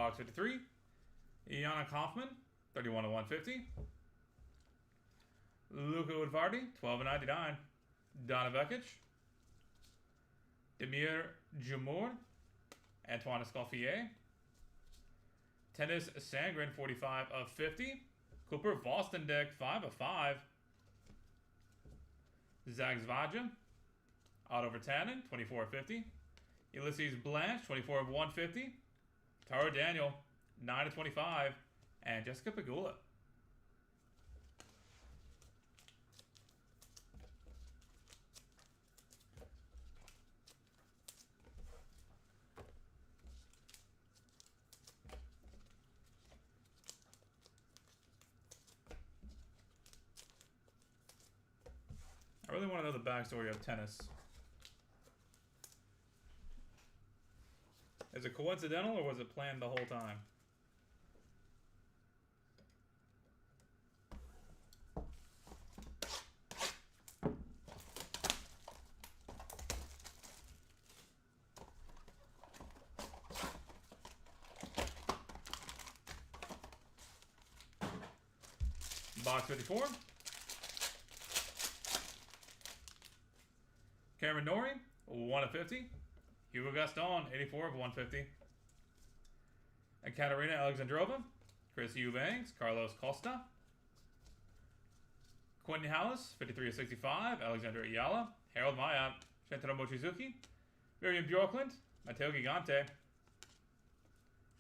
[SPEAKER 1] Box 53. Iana Kaufman, 31 of 150. Luca Udvardy, 12 of 99. Donna Vekic. Demir Jamour. Antoine Escoffier. Tennis Sangren, 45 of 50. Cooper Vostendick, 5 of 5. Zach Zvaja. Otto Vertanen, 24 of 50. Ulysses Blanche, 24 of 150. Taro Daniel, 9 of 25. And Jessica Pegula. I really want to know the backstory of tennis. Is it coincidental or was it planned the whole time? Box 54. Cameron Norrie, 1 of 50. Hugo Gaston, 84 of 150. And Katerina Alexandrova, Chris Eubanks, Carlos Costa. Quentin Hallis, 53 of 65. Alexander Ayala, Harold Maya, Shantaro Mochizuki. Miriam Bjorklund, Matteo Gigante.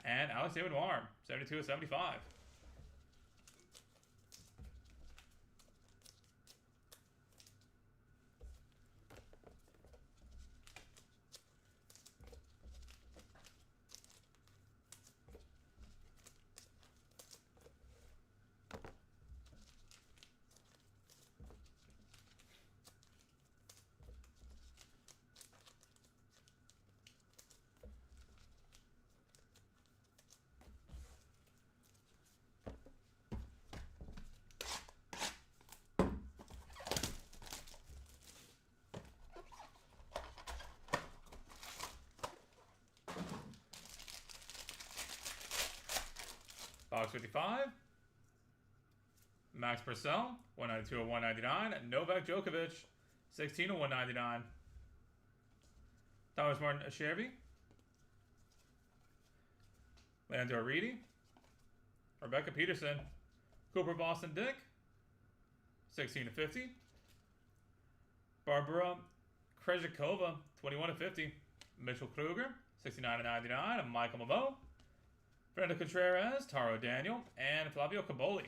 [SPEAKER 1] And Alex David Marr, 72 of 75. Box 55. Max Purcell, 192 of 199. Novak Djokovic, 16 of 199. Thomas Martin Shervy. Leandro Reedy. Rebecca Peterson. Cooper Boston Dick, 16 of 50. Barbara Krejcikova, 21 of 50. Mitchell Kruger, 69 of 99. And Michael Mamo. Fernando Contreras, Taro Daniel, and Flavio Caboli.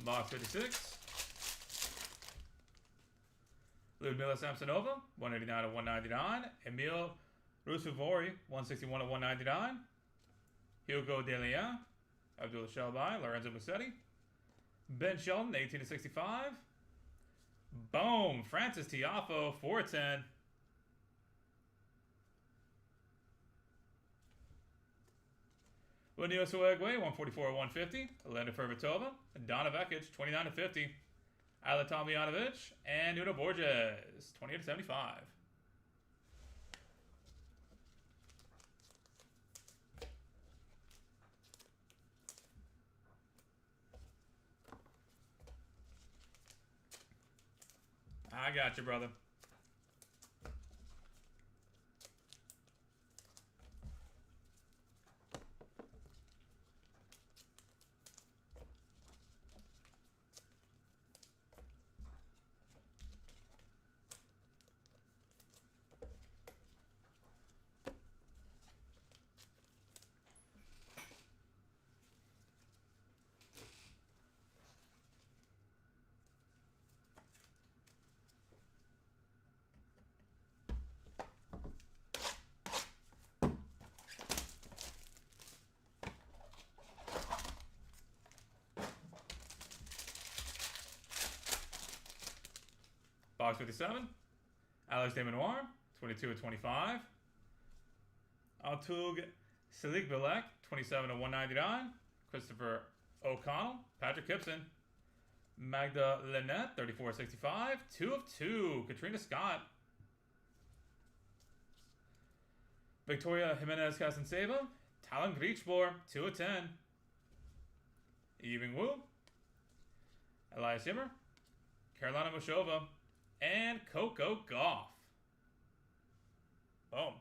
[SPEAKER 1] Box 56. Ludmila Samsonova, 189 of 199. Emil Rusuvori, 161 of 199. Hugo Delian, Abdul Shelby, Lorenzo Musetti. Ben Shelton, 18 of 65. Boom! Francis Tiafoe, 410. Lenio Suegwe, 144 of 150. Elena Fervitova. Donna Vekic, 29 of 50. Ayla Tomljanovic. And Nuno Borges, 28 of 75. I got you, brother. Box 57. Alex Desmenoir, 22/25. Altug Siligbilek, 27/199. Christopher O'Connell, Patrick Gibson. Magda Lynette, 34/65. 2/2. Katrina Scott. Victoria Jimenez Casanseva. Talon Griechbor, 2/10. Yibing Wu. Elias Yimmer. Carolina Moshova. And Coco Gauff. Boom.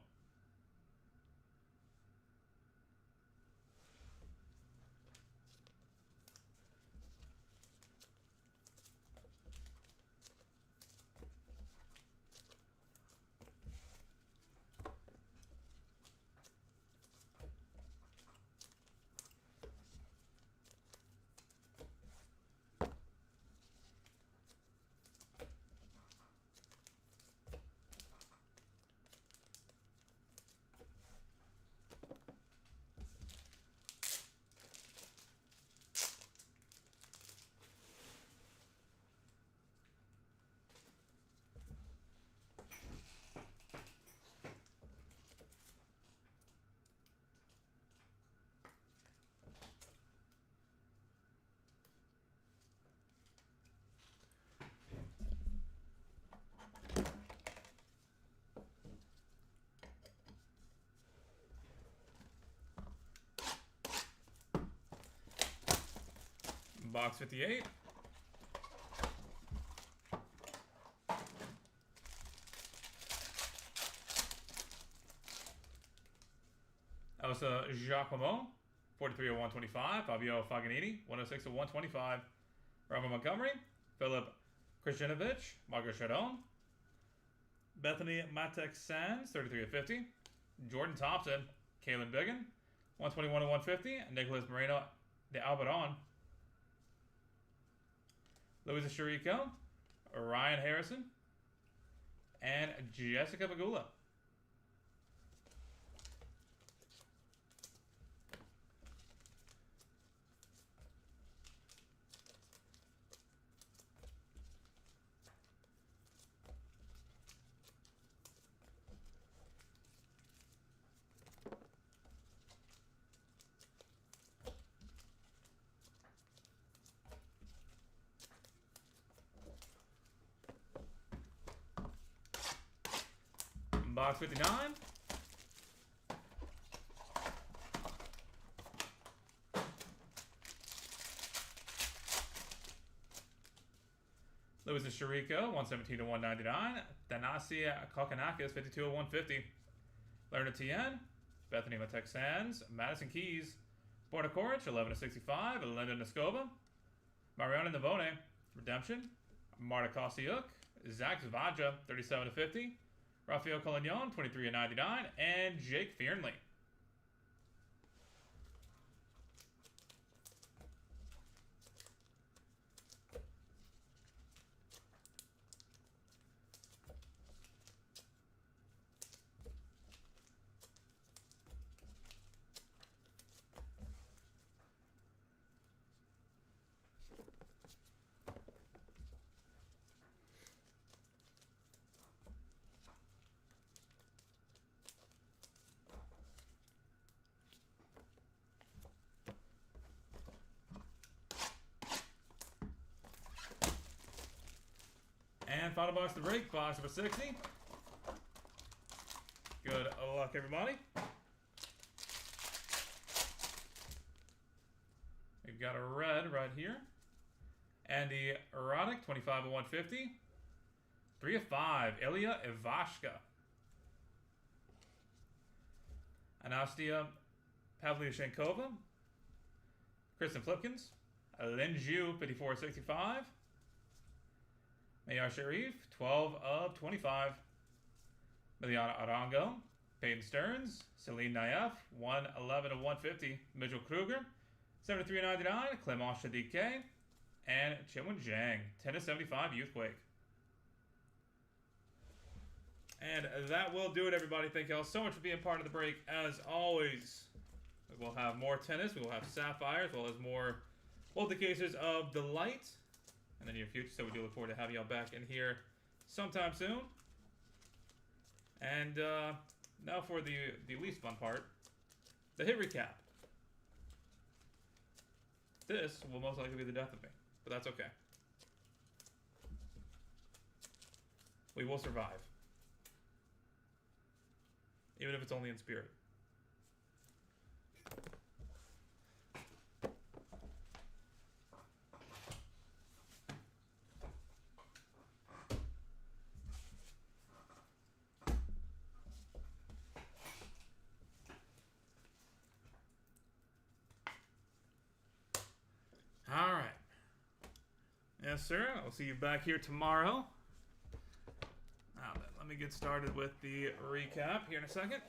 [SPEAKER 1] Box 58. Elsa Giacomo, 43/125. Fabio Faganini, 106/125. Robert Montgomery. Philip Kristjanovich, Margaret Chardon. Bethany Matek Sands, 33/50. Jordan Thompson, Kalen Biggin, 121/150. Nicholas Moreno de Albaron. Luisa Chirico, Ryan Harrison, and Jessica Pagula. Box 59. Luisa Chirico, 117/199. Thanasia Kokonakis, 52/150. Lerner Tien, Bethany Matek Sands, Madison Keys, Borna Koric, 11/65. Linda Nescova, Mariana Navone, Redemption. Marta Kosiuk, Zach Zvadja, 37/50. Rafael Collignon, 23/99, and Jake Fearnley. And final box to break, box number 60. Good luck, everybody. We've got a red right here. Andy Roddick, 25/150. 3/5, Ilya Ivashka. Anastia Pavlyuchenkova. Kristen Flipkins. Lin Zhu, 54/65. Mayar Sharif, 12/25. Miliana Arango. Peyton Stearns. Celine Naef, 111/150. Mitchell Kruger, 73/99. Clement Shadike. And Chinwen Zhang, 10/75 Youthquake. And that will do it, everybody. Thank you all so much for being part of the break. As always, we will have more tennis. We will have Sapphire, as well as more multi-cases of Delight in the near future. So we do look forward to having y'all back in here sometime soon. And now for the least fun part, the hit recap. This will most likely be the death of me, but that's okay. We will survive. Even if it's only in spirit. Alright. Yes, sir. I'll see you back here tomorrow. Now then, let me get started with the recap here in a second.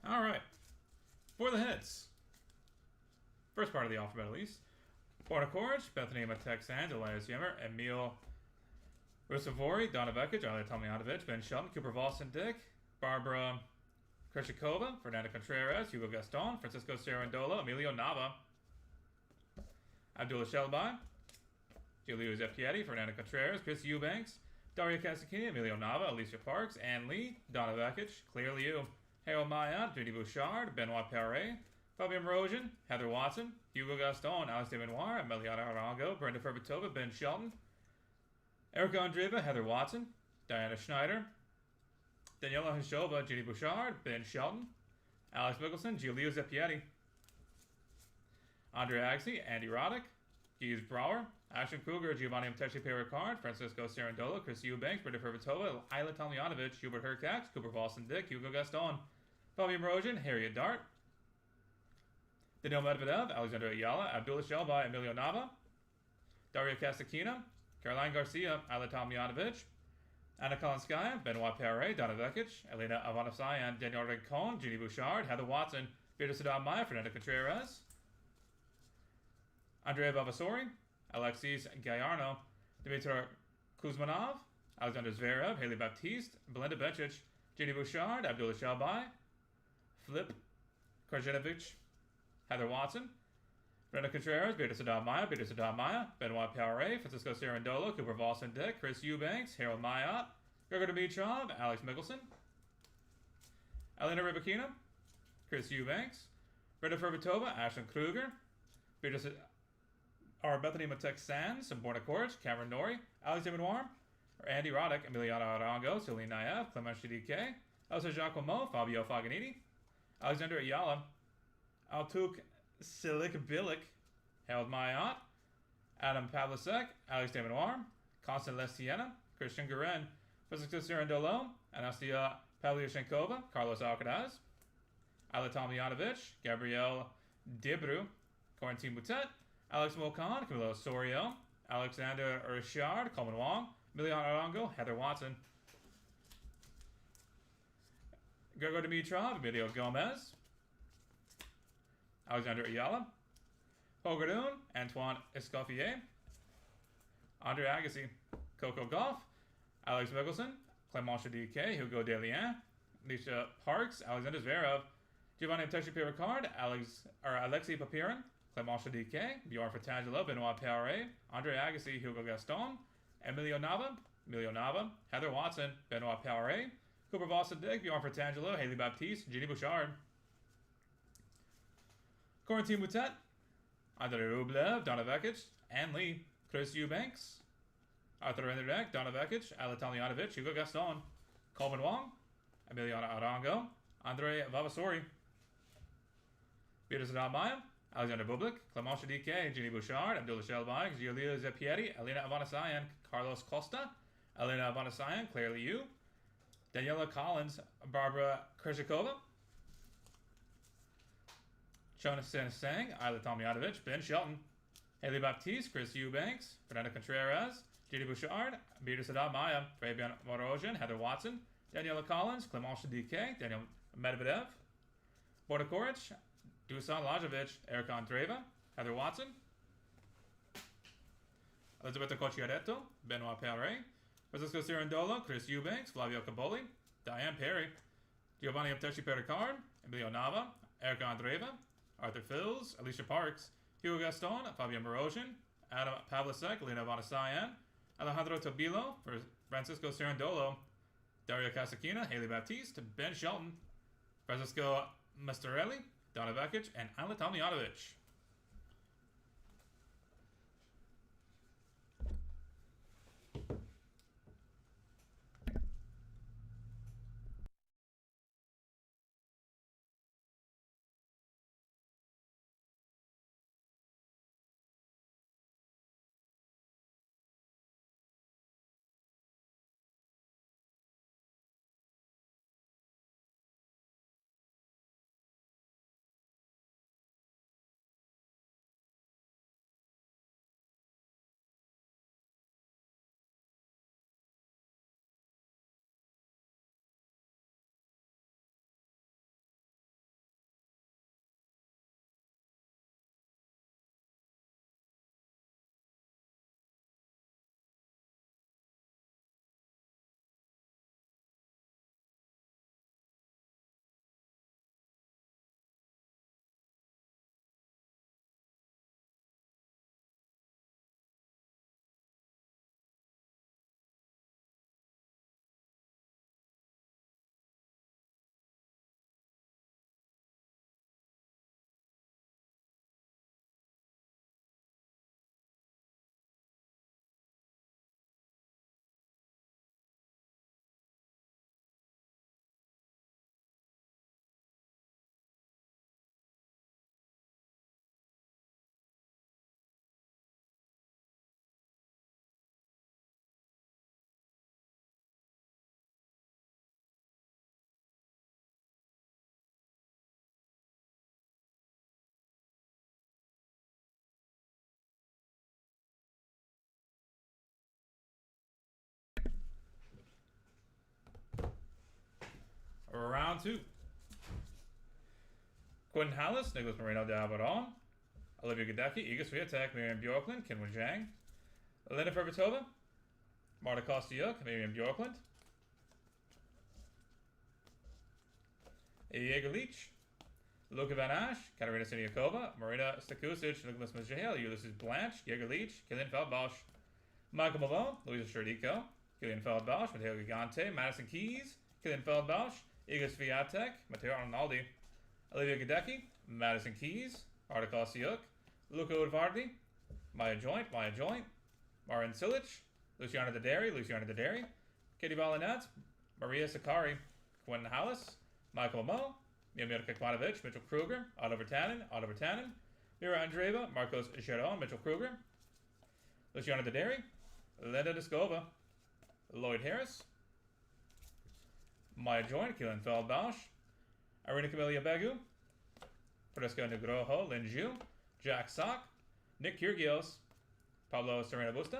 [SPEAKER 1] Alright. For the hits. First part of the alphabet, at least. Borna Koric, Bethany Matex-Sands, Elias Yemmer, Emil Rusevori, Donna Vekic, Ilya Tomljanovic, Ben Shelton, Cooper Volson-Dick, Barbara Kreshikova, Fernanda Contreras, Hugo Gaston, Francisco Cerundolo, Emilio Nava, Abdullah Shelby, Giulio Zeppietti, Fernanda Contreras, Chris Eubanks, Daria Casacchini, Emilio Nava, Alicia Parks, Ann Lee, Donna Vekic, Clearly You, Harold Maillat, Judy Bouchard, Benoit Perret, Fabian Morozian, Heather Watson, Hugo Gaston, Alex de Benoit, Emiliana Arango, Brenda Ferbatova, Ben Shelton, Erica Andreeva, Heather Watson, Diana Schneider, Daniela Hishova, Judy Bouchard, Ben Shelton, Alex Mickelson, Giulio Zeppietti, Andre Agassi, Andy Roddick, Gies Brower, Ashton Kruger, Giovanni Mtechi Perricard, Francisco Cerundolo, Chris Eubanks, Brenda Ferbatova, Ilya Tomljanovic, Hubert Hercax, Cooper Volson-Dick, Hugo Gaston, Fabian Morozian, Harriet Dart, Daniil Medvedev, Alexander Ayala, Abdullah Shelby, Emilio Nava, Daria Casacchina, Caroline Garcia, Ilya Tomljanovic, Anna Kalinskaya, Benoit Perret, Donna Vekic, Elena Ivanovsayan, Daniel Rincon, Judy Bouchard, Heather Watson, Peter Sadam Maya, Fernanda Contreras, Andrea Vavasori, Alexis Gallardo, Dmitry Kuzmanov, Alexander Zverev, Haley Baptiste, Belinda Bencic, Judy Bouchard, Abdullah Shelby, Flip Krajinovic, Heather Watson, Brenda Contreras, Peter Sadam Maya, Benoit Perret, Francisco Cerundolo, Cooper Volson-Dick, Chris Eubanks, Harold Maillat, Gregor Dimitrov, Alex Mickelson, Elena Rybakina, Chris Eubanks, Brenda Ferbatova, Ashton Kruger, Bethany Matex-Sands, Borna Koric, Cameron Norrie, Alex Benoit, Andy Roddick, Emiliano Arango, Celine Naev, Clement Chidike, Elsa Giacomo, Fabio Faganini, Alexander Ayala, Altuk Silik-Bilic, Harold Maillat, Adam Pavlicek, Alex Benoit, Constant Lestiena, Christian Guerin, Francisco Cerundolo, Anastasia Pavlyuchenkova, Carlos Alcaraz, Ilya Tomljanovic, Gabrielle Debru, Corentin Moutet, Alex Mokan, Camilo Sorio, Alexander Richard, Coleman Wong, Emiliano Arango, Heather Watson, Gregor Dimitrov, Emilio Gomez, Alexander Ayala, Hogardoon, Antoine Escoffier, Andre Agassi, Coco Goff, Alex Mickelson, Clement Chidike, Hugo Delien, Alicia Parks, Alexander Zverev, Giovanni Mtechi Perricard, Alexei Papirin, Clément DK, Bjorn Fratangelo, Benoit Poirier, Andre Agassi, Hugo Gaston, Emilio Nava, Heather Watson, Benoit Poirier, Cooper Boston Dick, Bjorn Fratangelo, Haley Baptiste, Ginny Bouchard, Corentin Moutet, Andre Rublev, Donna Vekic, Ann Lee, Chris Eubanks, Arthur Renderdeck, Donna Vekic, Alex Tomljanovic, Hugo Gaston, Coleman Wong, Emiliano Arango, Andre Vavasori, Peter Zadamaya, Alexander Bublik, Clément DK, Ginny Bouchard, Abdullah Shelby, Giulio Zappieri, Elena Avanasayan, Carlos Costa, Elena Avanasayan, Claire Liu, Daniela Collins, Barbara Krishikova, Jonathan Sang, Isla Tomljanovic, Ben Shelton, Haley Baptiste, Chris Eubanks, Fernando Contreras, Ginny Bouchard, Peter Sadamaya, Fabian Morozhin, Heather Watson, Daniela Collins, Clément DK, Daniel Medvedev, Borna Koric, Dusan Lajovic, Eric Andreva, Heather Watson, Elizabeth Cocciaretto, Benoit Poirier, Francisco Cirandola, Chris Eubanks, Flavio Caboli, Diane Perry, Giovanni Apteshi Pericard, Emilio Nava, Eric Andreva, Arthur Fills, Alicia Parks, Hugo Gaston, Fabio Morozhin, Adam Pavlicek, Lena Vanasayan, Alejandro Tobilo, Francisco Cirandolo, Dario Casakina, Haley Baptiste, Ben Shelton, Francisco Mastarelli, Donna Vekic, and Isla Tomljanovic. Round 2. Quentin Hallis, Nicholas Moreno de Alvaron, Olivia Gadecki, Iga Swiatek, Miriam Bjorklund, Kinwen Zhang, Elena Ferbatova, Marta Kostyuk, Miriam Bjorklund, Jaeger Leach, Luka Van Ash, Katarina Siniakova, Marina Stakusic, Nicholas Majale, Ulysses Blanche, Jaeger Leach, Killian Feldbosch, Michael Malone, Luisa Sherdico, Killian Feldbosch, Matteo Gigante, Madison Keys, Killian Feldbosch, Iga Swiatek, Matteo Arnaldi, Olivia Gadecki, Madison Keys, Arta Kostyuk, Luca Udvardi, Maya Joint, Marin Cilic, Luciana Dederi, Katie Balinette, Maria Sakari, Quentin Hallis, Michael Mo, Miomir Kekmanovic, Mitchell Kruger, Otto Vertanen, Mira Andreeva, Marcos Giron, Mitchell Kruger, Luciana Dederi, Linda Diskova, Lloyd Harris, Maya Joint, Keelan Feldbosch, Irina Camelia Begu, Fresco Negroho, Lin Zhu, Jack Sock, Nick Kyrgios, Pablo Serena Busta,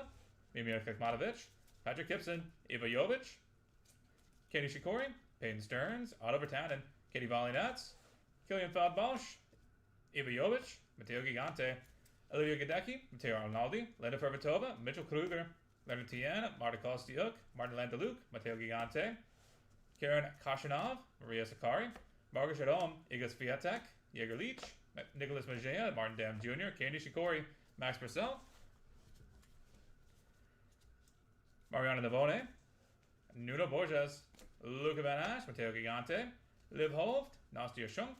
[SPEAKER 1] Mimir Kekmanovic, Patrick Gibson, Iva Jovic, Katie Shikori, Peyton Stearns, Otto Vertanen, Katie Valinats, Killian Feldbosch, Iva Jovic, Matteo Gigante, Olivia Gadecki, Matteo Arnaldi, Linda Ferbatova, Mitchell Kruger, Leonard Tien, Marta Kostyuk, Martin Landaluc, Matteo Gigante, Karen Kashanov, Maria Sakari, Margaret Shaddam, Iga Swiatek, Jaeger Leach, Nicholas Mejia, Martin Dam Jr., Kei Nishikori, Max Purcell, Mariano Navone, Nuno Borges, Luca Van Ash, Matteo Gigante, Liv Holft, Nastia Shunk,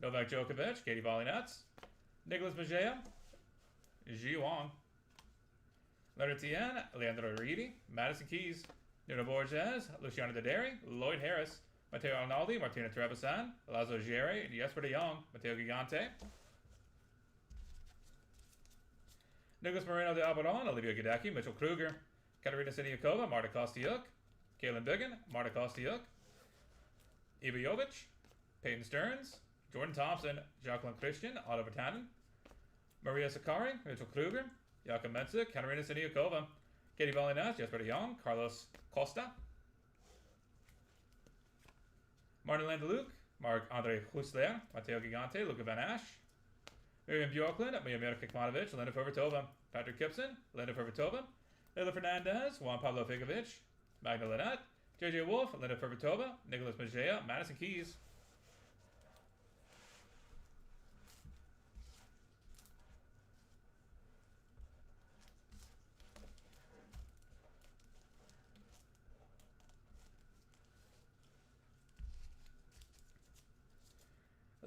[SPEAKER 1] Novak Djokovic, Katie Volley-Nets, Nicholas Mejia, Ji Wong, Leonard Tien, Leandro Riti, Madison Keys, Nuno Borges, Luciano Doderi, Lloyd Harris, Matteo Arnaldi, Martina Trevisan, Lazo Gieri, Jesper de Jong, Matteo Gigante, Nicholas Moreno de Albaron, Olivia Gadecki, Mitchell Kruger, Katerina Siniakova, Marta Kostyuk, Kaylin Biggin, Marta Kostyuk, Iva Jovic, Peyton Stearns, Jordan Thompson, Jacqueline Christian, Otto Vatanen, Maria Sakari, Mitchell Kruger, Jakob Metzik, Katerina Siniakova, Katie Volley-Nets, Jesper de Jong, Carlos Costa, Martin Landeluc, Marc-Andre Hussler, Matteo Gigante, Luca Van Ash, Miriam Bjorklund, Miyamira Kikmanovic, Linda Fervatova, Patrick Kipson, Linda Fervatova, Lila Fernandez, Juan Pablo Figovic, Magna Lynette, JJ Wolf, Linda Fervatova, Nicholas Mejia, Madison Keys.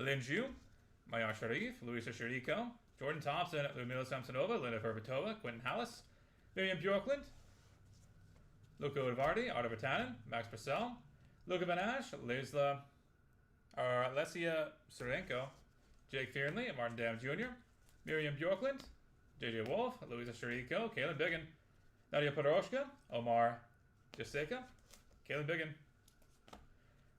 [SPEAKER 1] Lin Zhu, Mayar Sharif, Luisa Shiriko, Jordan Thompson, Ludmila Samsonova, Linda Fervatova, Quentin Hallis, Miriam Bjorklund, Luca Udvardy, Artur Vatanen, Max Purcell, Luca Van Ash, Alessia Serenko, Jake Fearnley, Martin Dam Jr., Miriam Bjorklund, JJ Wolf, Luisa Shiriko, Kaylin Biggin, Nadia Podoroshka, Omar Jessica, Kaylin Biggin,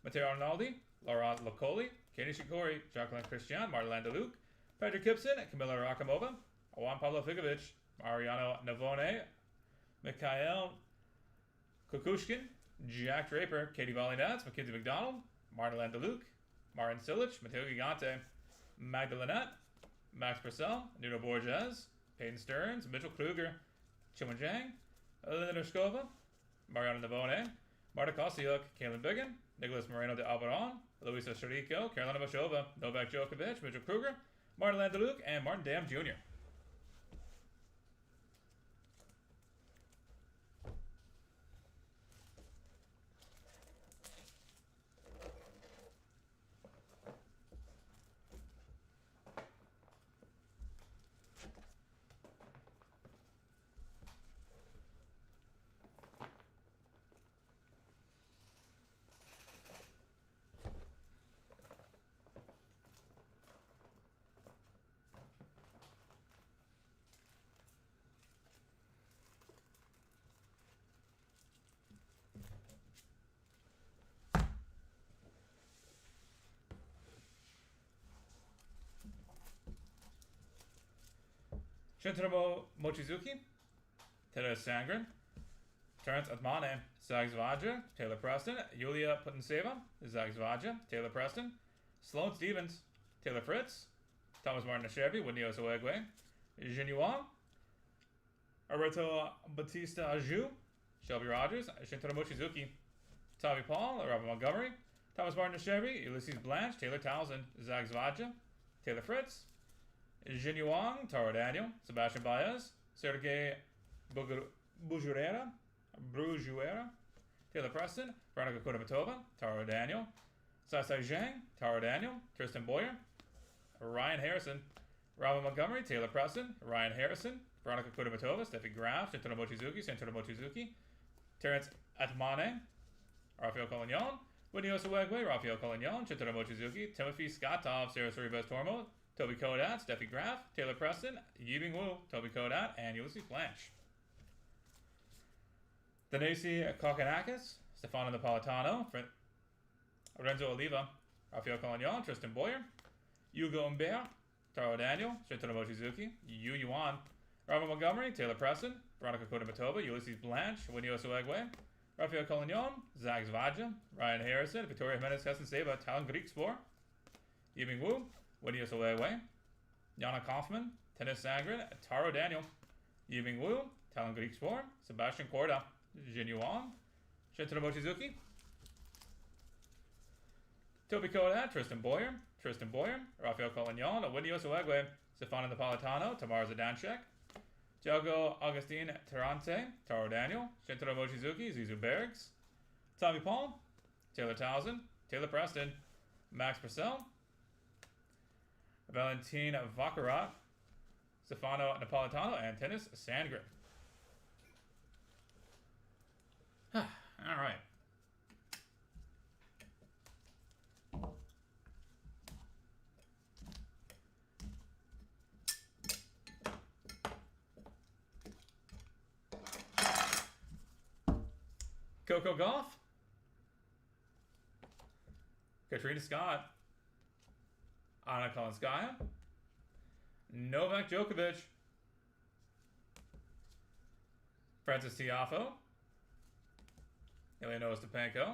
[SPEAKER 1] Matteo Arnaldi, Laurent Locoli, Kenny Shikori, Jacqueline Christian, Marta Landeluc, Patrick Gibson, Camilla Rakamova, Juan Pablo Figovic, Mariano Navone, Mikhail Kukushkin, Jack Draper, Katie Volley-Nets, Mackenzie McDonald, Marta Landeluc, Martin Silich, Matteo Gigante, Magda Lynette, Max Purcell, Nuno Borges, Peyton Stearns, Mitchell Kruger, Chiwen Zhang, Elena Skova, Mariano Navone, Marta Kostyuk, Kaylin Biggin, Nicholas Moreno de Albaron, Luisa Shiriko, Carolina Vashova, Novak Djokovic, Mitchell Kruger, Martin Landeluc, and Martin Dam Jr. Shintaro Mochizuki, Taylor Sangren, Terence Atmane, Zags Vaja, Taylor Preston, Yulia Putinseva, Zags Vaja, Taylor Preston, Sloane Stevens, Taylor Fritz, Thomas Martin Ashevi, Whitney Osawegwe, Jin Yuan, Alberto Batista Aju, Shelby Rogers, Shintaro Mochizuki, Tommy Paul, Robert Montgomery, Thomas Martin Ashevi, Ulysses Blanche, Taylor Townsend, Zags Vaja, Taylor Fritz, Jin Yuang, Taro Daniel, Sebastian Baez, Sergei Brujuera, Taylor Preston, Veronica Kudermetova, Taro Daniel, Sasai Zhang, Taro Daniel, Tristan Boyer, Ryan Harrison, Robin Montgomery, Taylor Preston, Ryan Harrison, Veronica Kudermetova, Steffi Graf, Shintaro Mochizuki, Santoro Mochizuki, Terence Atmane, Rafael Collignon, Whitney Osawegwe, Rafael Collignon, Shintaro Mochizuki, Timothy Skatov, Sarah Sorribes Tormo, Toby Kodat, Steffi Graf, Taylor Preston, Yibing Wu, Toby Kodat, and Ulysses Blanche. Danesi Kokonakis, Stefano Napolitano, Lorenzo Oliva, Rafael Collignon, Tristan Boyer, Hugo Humbert, Taro Daniel, Shintaro Mochizuki, Yu Yuan, Robert Montgomery, Taylor Preston, Veronica Kudermetova, Ulysses Blanche, Whitney Osawegwe, Rafael Collignon, Zags Vaja, Ryan Harrison, Victoria Jimenez Castanseva, Talon Griekspoor, Yibing Wu, Whitney Osawegwe, Yana Kaufman, Tennis Sangren, Taro Daniel, Yibing Wu, Talon Griekspoor, Sebastian Korda, Jin Yuan, Shintaro Mochizuki, Toby Kodak, Tristan Boyer, Rafael Collignon, Windy Osuegwe, Stefano Napolitano, Tamara Zadanchek, Diogo Augustine Tarante, Taro Daniel, Shintaro Mochizuki, Zizu Bergs, Tommy Paul, Taylor Townsend, Taylor Preston, Max Purcell, Valentin Vakarat, Stefano Napolitano, and Tennis Sandgren. All right. Coco Gauff, Katrina Scott, Anna Kolinskaya, Novak Djokovic, Francis Tiafoe, Eleonora Stepanko,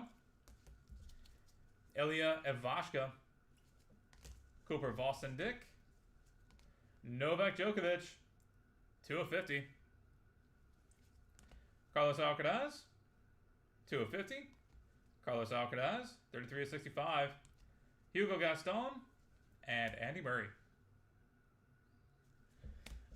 [SPEAKER 1] Ilya Ivashka, Cooper Vosendick, Novak Djokovic, 2 of 50, Carlos Alcaraz, 2 of 50, Carlos Alcaraz, 33 of 65, Hugo Gaston, and Andy Murray.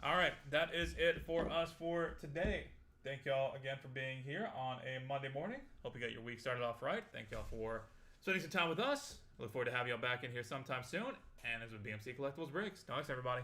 [SPEAKER 1] All right, that is it for us for today. Thank y'all again for being here on a Monday morning. Hope you got your week started off right. Thank y'all for spending some time with us. Look forward to having y'all back in here sometime soon. And this is BMC Collectibles Breaks. Thanks, everybody.